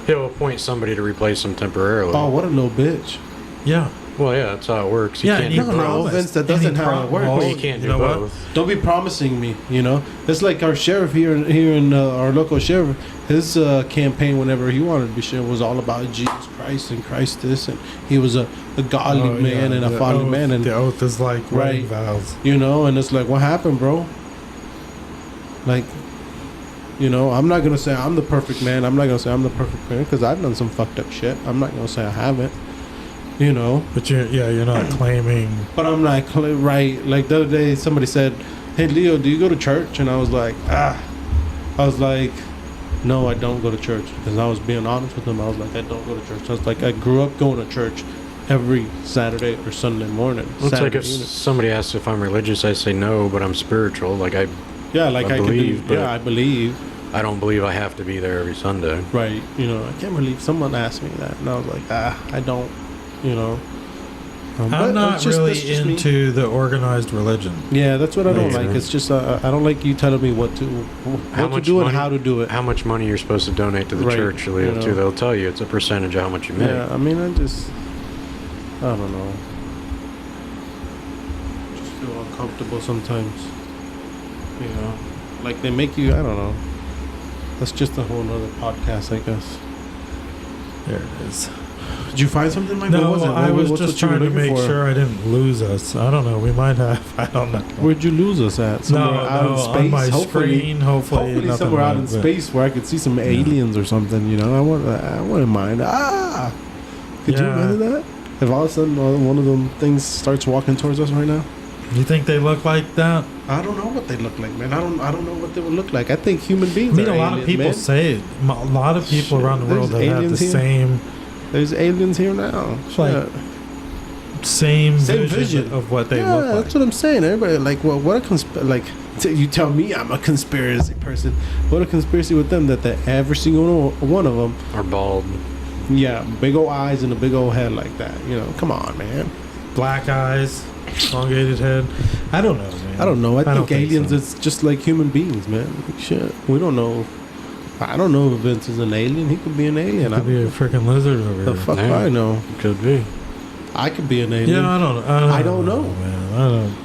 he'll appoint somebody to replace him temporarily. Oh, what a little bitch! Yeah. Well, yeah, that's how it works. You Yeah, can't and do he both. promised. Vince, that And he doesn't how it works. well, Well, you can't do know what? both. Don't be promising me. You know, it's like our sheriff here in our local sheriff. His campaign, whenever he wanted to be sheriff, was all about Jesus Christ and Christ this, and he was a godly Oh, man yeah, and a the godly oath- man, and the oath is like wedding Right. vows. you know, and it's like, what happened, bro? Like, you know, I'm not gonna say I'm the perfect man. I'm not gonna say I'm the perfect man because I've done some fucked up shit. I'm not gonna say I haven't. You know, But you're not claiming. but I'm like, right? Like the other day, somebody said, "Hey, Leo, do you go to church?" And I was like, I was like, no, I don't go to church. Because I was being honest with them. I was like, I don't go to church. I was like, I grew up going to church every Saturday or Sunday morning. Well, it's like Saturday if evening. somebody asks if I'm religious, I say no, but I'm spiritual. Like I believe, but I believe. I don't believe I have to be there every Sunday. Right. You know, I can't believe someone asked me that. And I was like, I don't, you know. But I'm not it's just- that's really just me. into the organized religion. Yeah, that's what I don't Yeah. like. It's just, I don't like you telling me what to do and how to do it. How much money you're supposed to donate to the Right, church, Leo, you know. too. They'll tell you it's a percentage of how much you make. Yeah, I mean, I don't know. Just feel uncomfortable sometimes. You know, like they make you, I don't know. That's just a whole nother podcast, I guess. There it is. Did you find something, Mike? No, what was it? I was What's just what you were trying to looking make for? sure I didn't lose us. I don't know. We might have. I don't know. Where'd you lose us at? Somewhere out in space? on my hopefully, screen. Hopefully nothing somewhere out in wrong, but- space where I could see some aliens or something. You know, I wouldn't mind. Could you Yeah. imagine that? If all of a sudden one of them things starts walking towards us right now. You think they look like that? I don't know what they look like, man. I don't know what they would look like. I think human I beings. mean, are a lot of aliens, people man. say it. A lot of people Shit, around the world there's have had the aliens here. same There's aliens here now. Like, Shit. Same vision, vision. of what they Yeah, look like. that's what I'm saying. Everybody like, well, what a you tell me I'm a conspiracy person. What a conspiracy with them that every single one of them, Or bald. yeah, big old eyes and a big old head like that. You know, come on, man. Black eyes. elongated head. I don't know, man. I don't know. I don't think aliens so. is just like human beings, man. Like, shit. We don't know. I don't know if Vince is an alien. He could be an alien. Could be a freaking lizard over The here. fuck Yeah. I know. Could be. I could be an alien. Yeah, I don't know, know. man.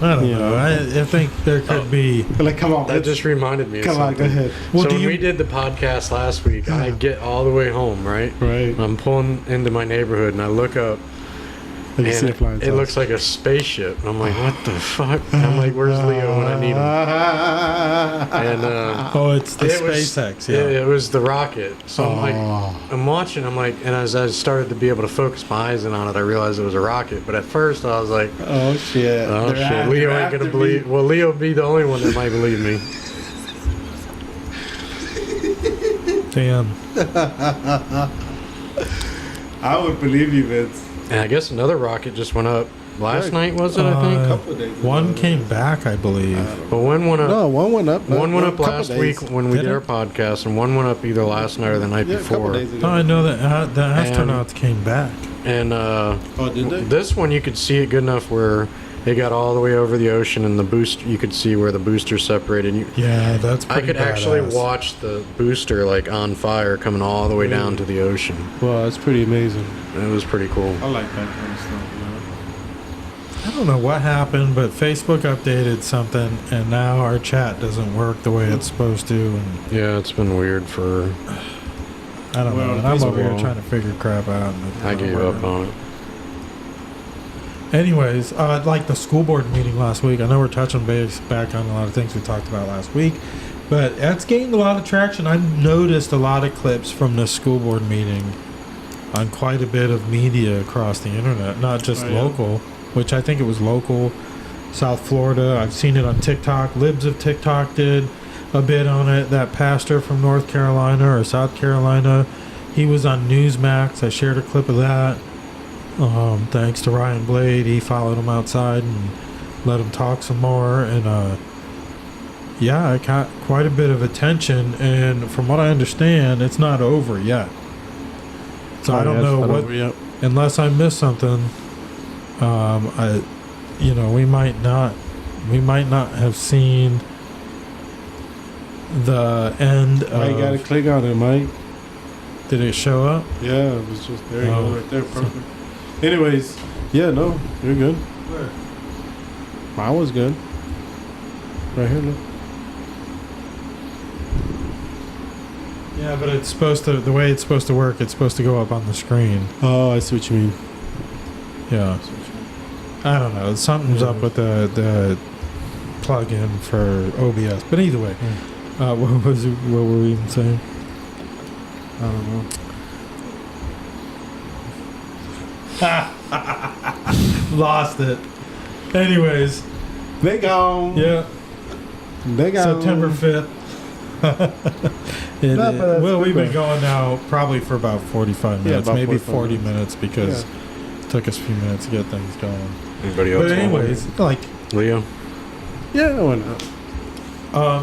I don't You know. know. I think there could be. Like, come on. That just reminded me of something. go ahead. Well, so do when you- we did the podcast last week, I get all the way home, right? Right. I'm pulling into my neighborhood and I look up And you see and a flying it saucer. looks like a spaceship. And I'm like, what the fuck? And I'm like, where's Leo when I need him? And Oh, it's the it was- SpaceX. it was the rocket. So I'm Oh. like, I'm watching. I'm like, and as I started to be able to focus my eyes in on it, I realized it was a rocket. But at first, I was like, Oh, shit. oh shit, Leo ain't gonna believe. Well, Leo be the only one that might believe me. Damn. I would believe you, Vince. And I guess another rocket just went up last night, was it? I think. couple of days ago. One came back, I believe. But one went up. No, one went up. One went up couple last days. week when we Did did it? our podcast, and one went up either last night or the night Yeah, a couple before. days ago. No, I know that the astronauts came back. And Oh, did they? this one you could see it good enough where it got all the way over the ocean, and the boost you could see where the booster separated. Yeah, that's I pretty could actually badass. watch the booster like on fire coming all the way down to the ocean. Well, that's pretty amazing. It was pretty cool. I like that kind of stuff, I don't know what happened, but Facebook updated something, and now our chat doesn't work the way it's supposed to. And Yeah, it's been weird for. I don't Well, know. And I'm over here Facebook- trying to figure crap out. and it I doesn't gave work. up on it. Anyways, like the school board meeting last week, I know we're touching base back on a lot of things we talked about last week, but that's gained a lot of traction. I've noticed a lot of clips from the school board meeting on quite a bit of media across the internet, not just Oh, yeah? local, which I think it was local, South Florida. I've seen it on TikTok. Libs of TikTok did a bit on it. That pastor from North Carolina or South Carolina, he was on Newsmax. I shared a clip of that. Thanks to Ryan Blade, he followed him outside and let him talk some more. And yeah, I got quite a bit of attention. And from what I understand, it's not over yet. So I don't know what, unless I missed something. We might not have seen the end Why you gotta of. click on it, Mike? Did it show up? Yeah, it was just there. You Oh. go, right there, perfect. Anyways, yeah, no, you're good. Where? Mine was good. Right here, look. Yeah, but it's supposed to. The way it's supposed to work, it's supposed to go up on the screen. Oh, I see what you mean. Yeah. I don't know. Something's up with the plug-in for OBS. But either way, what were we even saying? I don't know. Lost it. Anyways, They gone. yeah. They gone. September 5th. No, but that's Well, good we've been though. going now probably for about 45 minutes, about maybe 45 40 minutes. minutes because it took us a few minutes to get things going. Anybody else? But anyways, like Leo. Yeah, why not?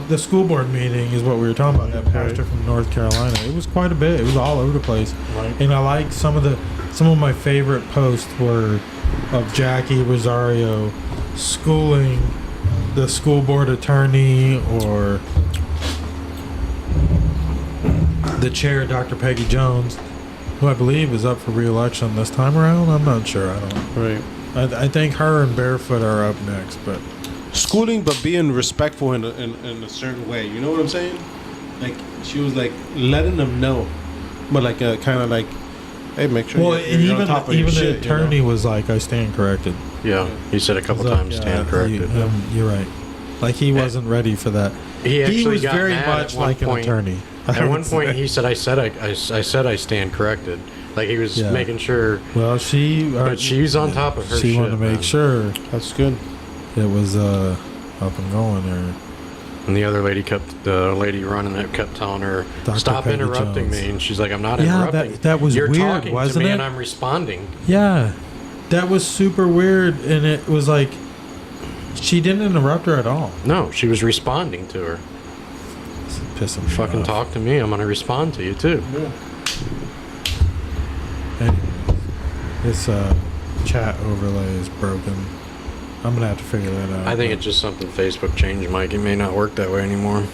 the school board meeting is what we were talking about. That pastor from North Carolina. It was quite a bit. It was all over the place. Right. And I like some of my favorite posts were of Jackie Rosario schooling the school board attorney or the chair, Dr. Peggy Jones, who I believe is up for re-election this time around. I'm not sure. I don't know. Right. I think her and Barefoot are up next, but Schooling, but being respectful in a certain way. You know what I'm saying? Like she was like letting them know, but like kind of like, hey, make sure. well, you're and on top of your even the shit, attorney you know? was like, "I stand corrected." Yeah, he said a couple He's like, times, "Yeah, stand corrected. You're right. Like he wasn't ready for that. He actually was got very mad much at one like an point. attorney. At one point, he said, "I said I stand corrected." Like he was Yeah. making sure, Well, but she's on top of her. She shit, wanted to make man. sure That's good. it was up and going there. And the other lady the lady running it kept telling her, Dr. "Stop Peggy interrupting Jones. me." And she's like, "I'm not Yeah, interrupting. that was You're weird, talking wasn't to me, it? and I'm responding." Yeah, that was super weird, and it was like she didn't interrupt her at all. No, she was responding to her. It's pissing me Fucking off. talk to me. I'm gonna respond to you too. Yeah. Anyway, it's chat overlay is broken. I'm gonna have to figure that out. I think it's just something Facebook changed, Mike. It may not work that way anymore.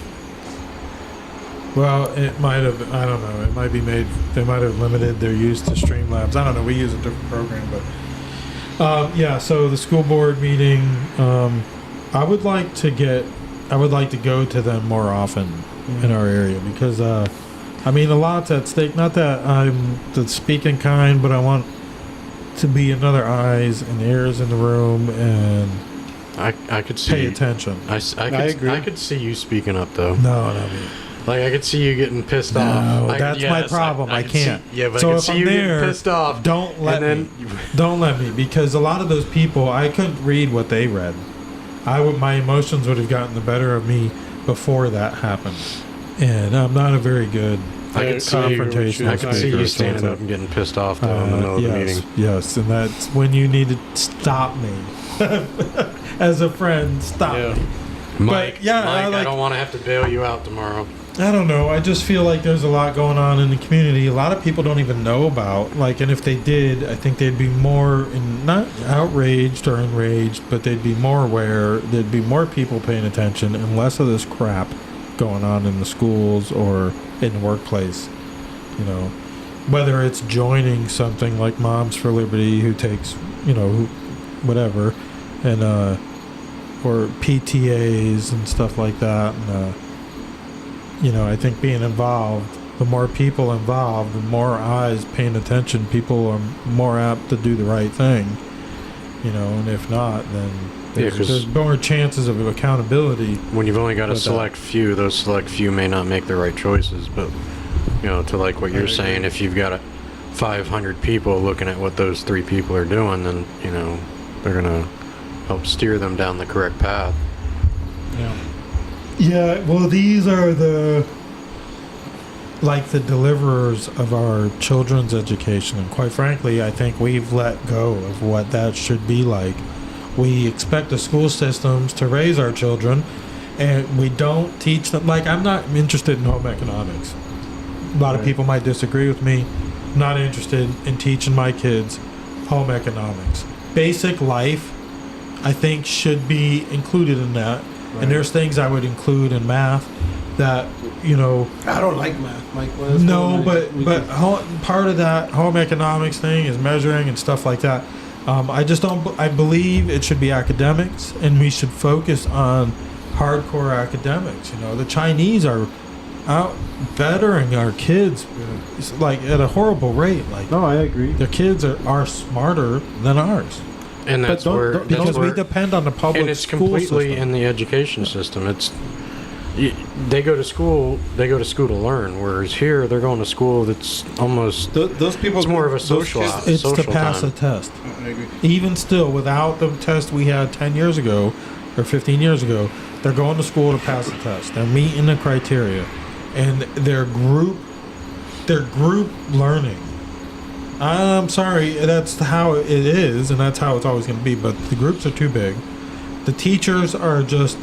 Well, it might have. I don't know. It might be made. They might have limited their use to Streamlabs. I don't know. We use a different program, but yeah. So the school board meeting. I would like to go to them more often in our area because I mean a lot's at stake. Not that I'm the speaking kind, but I want to be another eyes and ears in the room and I could see pay attention. I agree. I could see you speaking up though. No, no. Like I could see you getting pissed off. No, that's my problem. I could can't. See, yeah, but So I could if see I'm you there, getting pissed off. Don't let and me. then Don't let me, because a lot of those people, I couldn't read what they read. My emotions would have gotten the better of me before that happened, and I'm not a very good I could see confrontational I could see speaker, you so standing it's up and getting pissed off though in the middle of the yes, meeting. yes, and that's when you need to stop me as a friend. Stop Yeah. me. Mike, yeah, Mike, I don't want to have to bail you out tomorrow. I don't know. I just feel like there's a lot going on in the community. A lot of people don't even know about. Like, and if they did, I think they'd be more not outraged or enraged, but they'd be more aware. There'd be more people paying attention and less of this crap going on in the schools or in the workplace. You know, whether it's joining something like Moms for Liberty, who takes, whatever, and or PTAs and stuff like that, and I think being involved, the more people involved, the more eyes paying attention, people are more apt to do the right thing. And if not, then there's more chances of accountability. When you've only got a select few, those select few may not make the right choices. But to like what you're saying, if you've got 500 people looking at what those 3 people are doing, then they're gonna help steer them down the correct path. Yeah. Yeah, well, these are the deliverers of our children's education. And quite frankly, I think we've let go of what that should be like. We expect the school systems to raise our children, and we don't teach them. Like, I'm not interested in home economics. A lot of people might disagree with me. I'm not interested in teaching my kids home economics. Basic life, I think, should be included in that. Right. And there's things I would include in math that, I don't like math, Mike. No, but part of that home economics thing is measuring and stuff like that. I just don't. I believe it should be academics, and we should focus on hardcore academics. The Chinese are out bettering our kids, like at a horrible rate. Like, no, I agree. Their kids are smarter than ours. And that's because we depend on the public and it's school completely system. in the education system. They go to school to learn, whereas here they're going to school that's almost those people. It's more of a social. It's social to pass time. a test. I agree. Even still, without the test we had 10 years ago or 15 years ago, they're going to school to pass the test. They're meeting the criteria, and their group learning. I'm sorry, that's how it is, and that's how it's always going to be, but the groups are too big. The teachers are just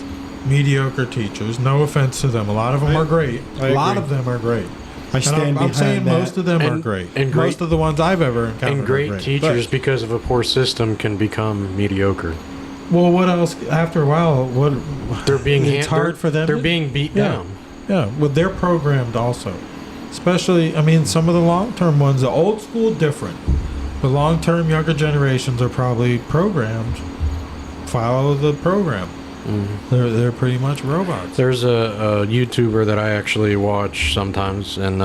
mediocre teachers. No offense to them. A lot of them are great. A lot of them are great. I'm saying most of them are great. And most of the ones I've ever encountered and great are great. teachers, because of a poor system, can become mediocre. Well, what else? After a while, They're being it's hard for them. They're being beat down. Yeah, well, they're programmed also. Especially, some of the long-term ones, the old school, different. The long-term, younger generations are probably programmed. Follow the program. Mm-hmm. They're pretty much robots. There's a YouTuber that I actually watch sometimes, and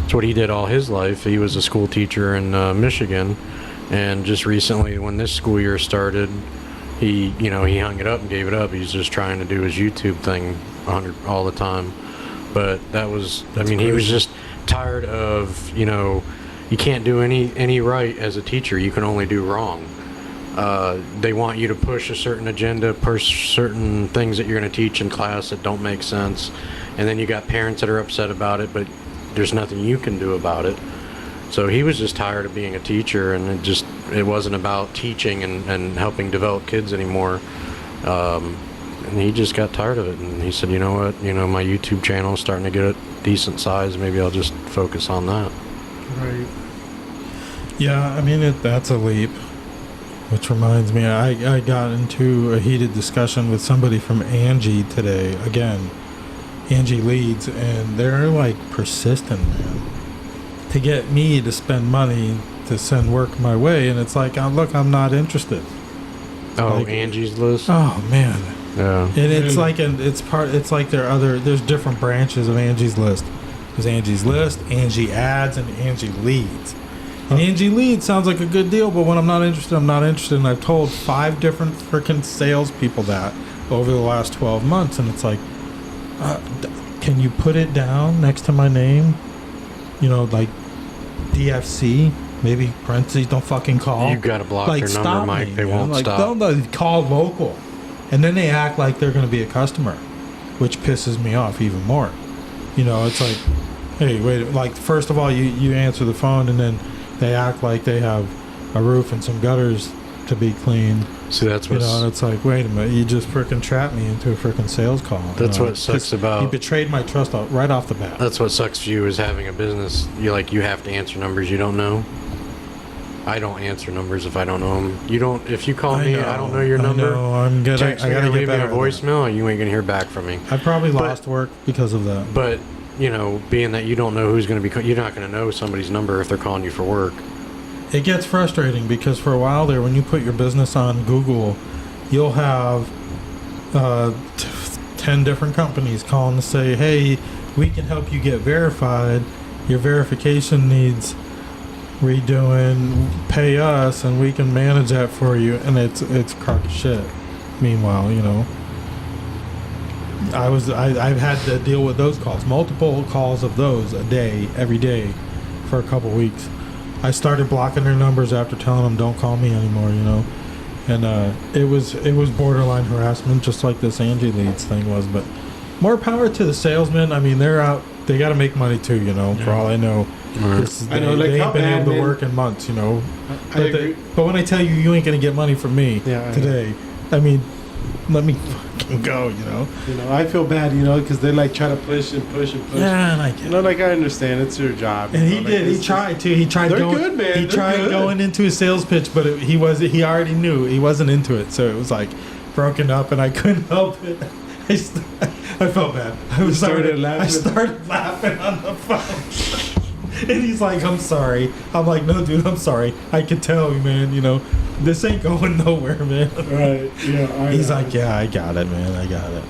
it's what he did all his life. He was a school teacher in Michigan, and just recently, when this school year started, he hung it up and gave it up. He's just trying to do his YouTube thing all the time. But that was, he was just tired of, you can't do any right as a teacher. You can only do wrong. They want you to push a certain agenda, push certain things that you're going to teach in class that don't make sense. And then you got parents that are upset about it, but there's nothing you can do about it. So he was just tired of being a teacher, and it wasn't about teaching and helping develop kids anymore. And he just got tired of it, and he said, you know what, my YouTube channel is starting to get a decent size. Maybe I'll just focus on that. Right. Yeah, that's a leap. Which reminds me, I got into a heated discussion with somebody from Angie today. Again, Angie Leads, and they're like persistent, man, to get me to spend money to send work my way. And it's like, oh, look, I'm not interested. Oh, like, Angie's List? Oh, man. Yeah. And it's like, it's like there's different branches of Angie's List. There's Angie's List, Angie Ads, and Angie Leads. And Angie Leads sounds like a good deal, but when I'm not interested, I'm not interested. And I've told 5 different freaking salespeople that over the last 12 months. And it's like, can you put it down next to my name? You know, like DFC, maybe parentheses, don't fucking call. You gotta block like, their number, Mike. They won't like, stop. Don't call local. And then they act like they're going to be a customer, which pisses me off even more. You know, it's like, hey, wait, like, first of all, you answer the phone, and then they act like they have a roof and some gutters to be cleaned. See, that's what. You know, and it's like, wait a minute, you just freaking trapped me into a freaking sales call. That's what sucks about. You betrayed my trust right off the bat. That's what sucks for you is having a business. You have to answer numbers you don't know. I don't answer numbers if I don't know them. You don't. If you call me, I don't know your number. I know, I'm good. Text I me gotta or get leave me a better. voicemail, and you ain't gonna hear back from me. I probably lost work because of that. But you know, being that you don't know who's gonna be, you're not gonna know somebody's number if they're calling you for work. It gets frustrating because for a while there, when you put your business on Google, you'll have 10 different companies calling to say, hey, we can help you get verified. Your verification needs redoing. Pay us and we can manage that for you. And it's crock of shit. Meanwhile, you know, I've had to deal with those calls, multiple calls of those a day, every day for a couple weeks. I started blocking their numbers after telling them don't call me anymore, you know. And it was borderline harassment, just like this Angie Leads thing was. But more power to the salesmen. I mean, they're out. They got to make money too, you know. Yeah. For all I know, I know, like, they ain't been able to work in months, you know. But when I tell you, you ain't gonna get money from me today. I mean, let me fucking go, you know. You know, I feel bad, you know, because they like try to push and push and push. Yeah, and I get you know, like I understand it's your job. And he did. He tried to. He tried. They're going, good, man. He tried going into a sales pitch, but he already knew he wasn't into it. So it was like broken up, and I couldn't help it. I felt bad. I started laughing on the phone. And he's like, I'm sorry. I'm like, no, dude, I'm sorry. I could tell you, man, you know, this ain't going nowhere, man. Right, yeah. He's like, yeah, I got it, man. I got it.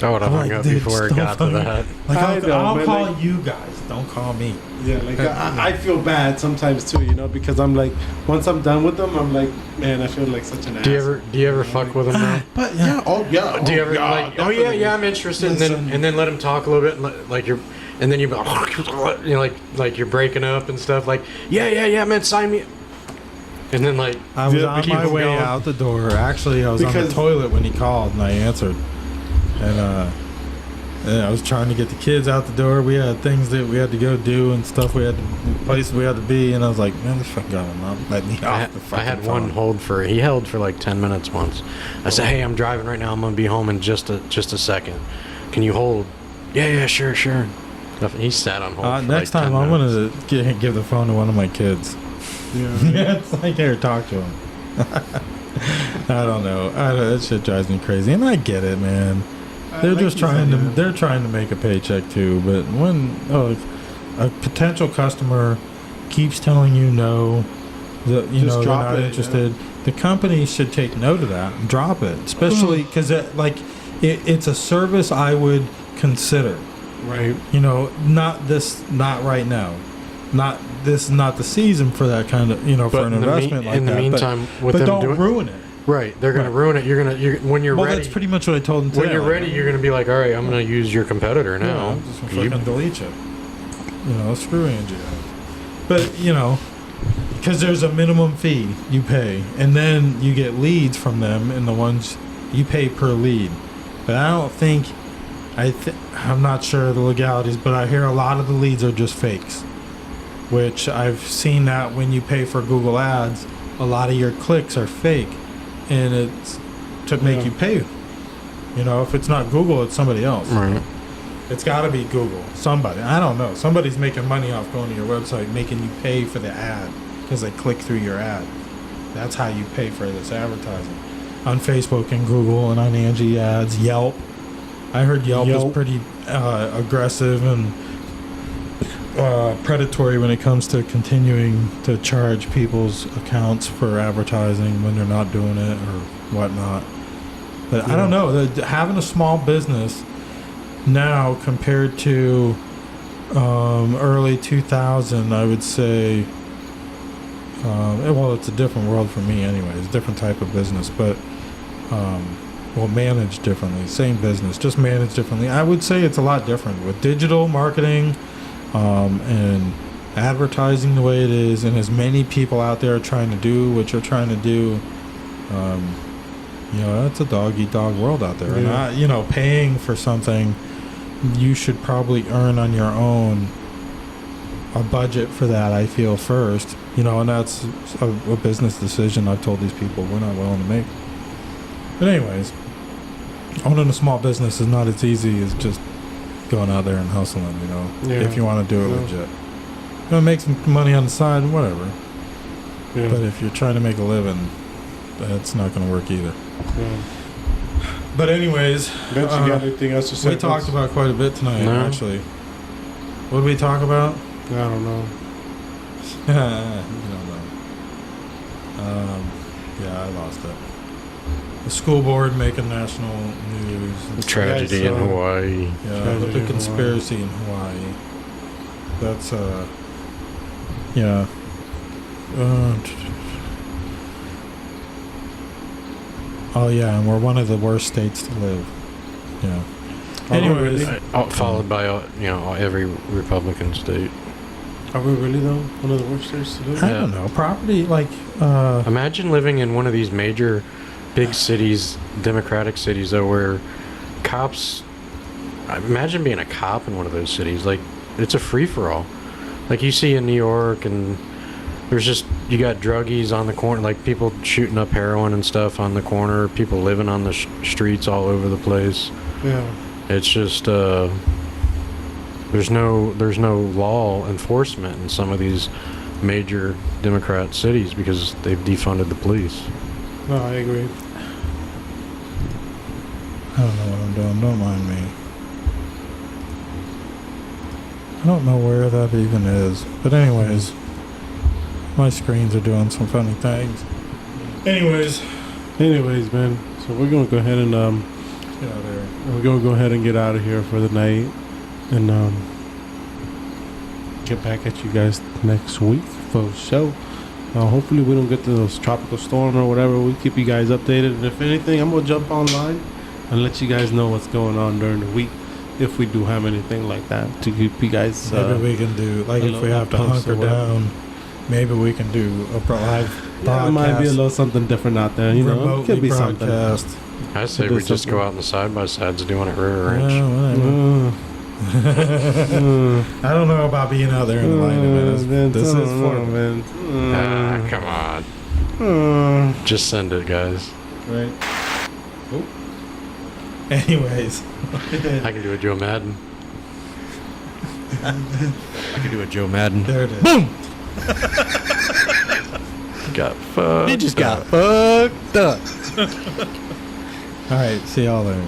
I would have hung up before it got to that. Like, I'll call like, you guys. Don't call me. Yeah, like, I feel bad sometimes, too, you know, because I'm like, once I'm done with them, I'm like, man, I feel like such an ass. Do you ever fuck with them now? But, yeah. Do you ever, like, definitely. I'm interested, and then let them talk a little bit, like you're... And then you know, like you're breaking up and stuff. Like, yeah, man, sign me. And then like I was on my way out the door. Actually, I was on the toilet when he called, and I answered. And I was trying to get the kids out the door. We had things that we had to go do and stuff. Places we had to be. And I was like, man, this fucking guy will not let me off the fucking I had phone. one he held for like 10 minutes once. I said, hey, I'm driving right now. I'm gonna be home in just a second. Can you hold? Yeah, sure. He sat on hold. Next time, I'm gonna give the phone to one of my kids. Yeah, it's like, here, talk to him. I don't know. That shit drives me crazy, and I get it, man. They're just trying to. They're trying to make a paycheck too. But when a potential customer keeps telling you no, that you know they're not interested, the company should take note of that and drop it. Especially because it's a service I would consider. Right. You know, not right now. This is not the season for that kind of, you know, for an investment like that. In the meantime, but don't ruin it. Right. They're going to ruin it. When you're ready. Well, that's pretty much what I told them today. When you're ready, you're going to be like, all right, I'm going to use your competitor now. Yeah, I'm just going to fucking delete you. You know, screw Angie. But, you know, because there's a minimum fee you pay, and then you get leads from them, and the ones you pay per lead. But I don't think... I'm not sure of the legalities, but I hear a lot of the leads are just fakes, which I've seen that when you pay for Google Ads, a lot of your clicks are fake, and it's to make you pay. You know, if it's not Google, it's somebody else. Right. It's got to be Google. Somebody. I don't know. Somebody's making money off going to your website, making you pay for the ad because they click through your ad. That's how you pay for this advertising. On Facebook and Google and on Angie Ads, Yelp. I heard Yelp is pretty aggressive and predatory when it comes to continuing to charge people's accounts for advertising when they're not doing it or whatnot. But I don't know. Having a small business now compared to early 2000, I would say, well, it's a different world for me anyways, different type of business, but well, managed differently. Same business, just managed differently. I would say it's a lot different with digital marketing and advertising the way it is, and as many people out there are trying to do what you're trying to do. You know, it's a dog-eat-dog world out there. Yeah. And, paying for something, you should probably earn on your own a budget for that, I feel, first. And that's a business decision I've told these people we're not willing to make. But anyways, owning a small business is not as easy as just going out there and hustling, if you want to do it legit. Make some money on the side, whatever. Yeah. But if you're trying to make a living, that's not going to work either. Yeah. But anyways, Vince, you got anything else to say? we talked about quite a bit tonight, No. actually. What did we talk about? I don't know. You don't know. Yeah, I lost it. The school board making national news. Tragedy in Hawaii. Yeah, Tragedy with the in conspiracy in Hawaii. That's yeah. Oh yeah, and we're one of the worst states to live. Yeah. Anyways, Followed by every Republican state. Are we really though one of the worst states to live? I don't know. Property Imagine living in one of these major, big cities, democratic cities, though, where cops. Imagine being a cop in one of those cities. Like, it's a free for all. Like you see in New York, and there's just you got druggies on the corner, like people shooting up heroin and stuff on the corner. People living on the streets all over the place. Yeah. It's just there's no law enforcement in some of these major Democrat cities because they've defunded the police. No, I agree. I don't know what I'm doing. Don't mind me. I don't know where that even is. But anyways, my screens are doing some funny things. Anyways, man. So we're gonna go ahead and get out there. we're gonna go ahead and get out of here for the night, and get back at you guys next week for show. Hopefully we don't get to those tropical storm or whatever. We'll keep you guys updated, and if anything, I'm gonna jump online and let you guys know what's going on during the week. If we do have anything like that to keep you guys, Maybe we can do, like, if we have to hunker down, maybe we can do a live yeah, it might be a broadcast, little something different out there. You know, it remotely could be something. broadcast. I say Do we just something. go out in the side-by-sides doing it rear ranch. Whatever. I don't know about being out there in the line of minutes. This is for man. Come on. Just send it, guys. right. Oh. Anyways, I can do a Joe Madden. I can do a Joe Madden. there it is. Boom. Got fucked. He just got fucked up. All right, see y'all later.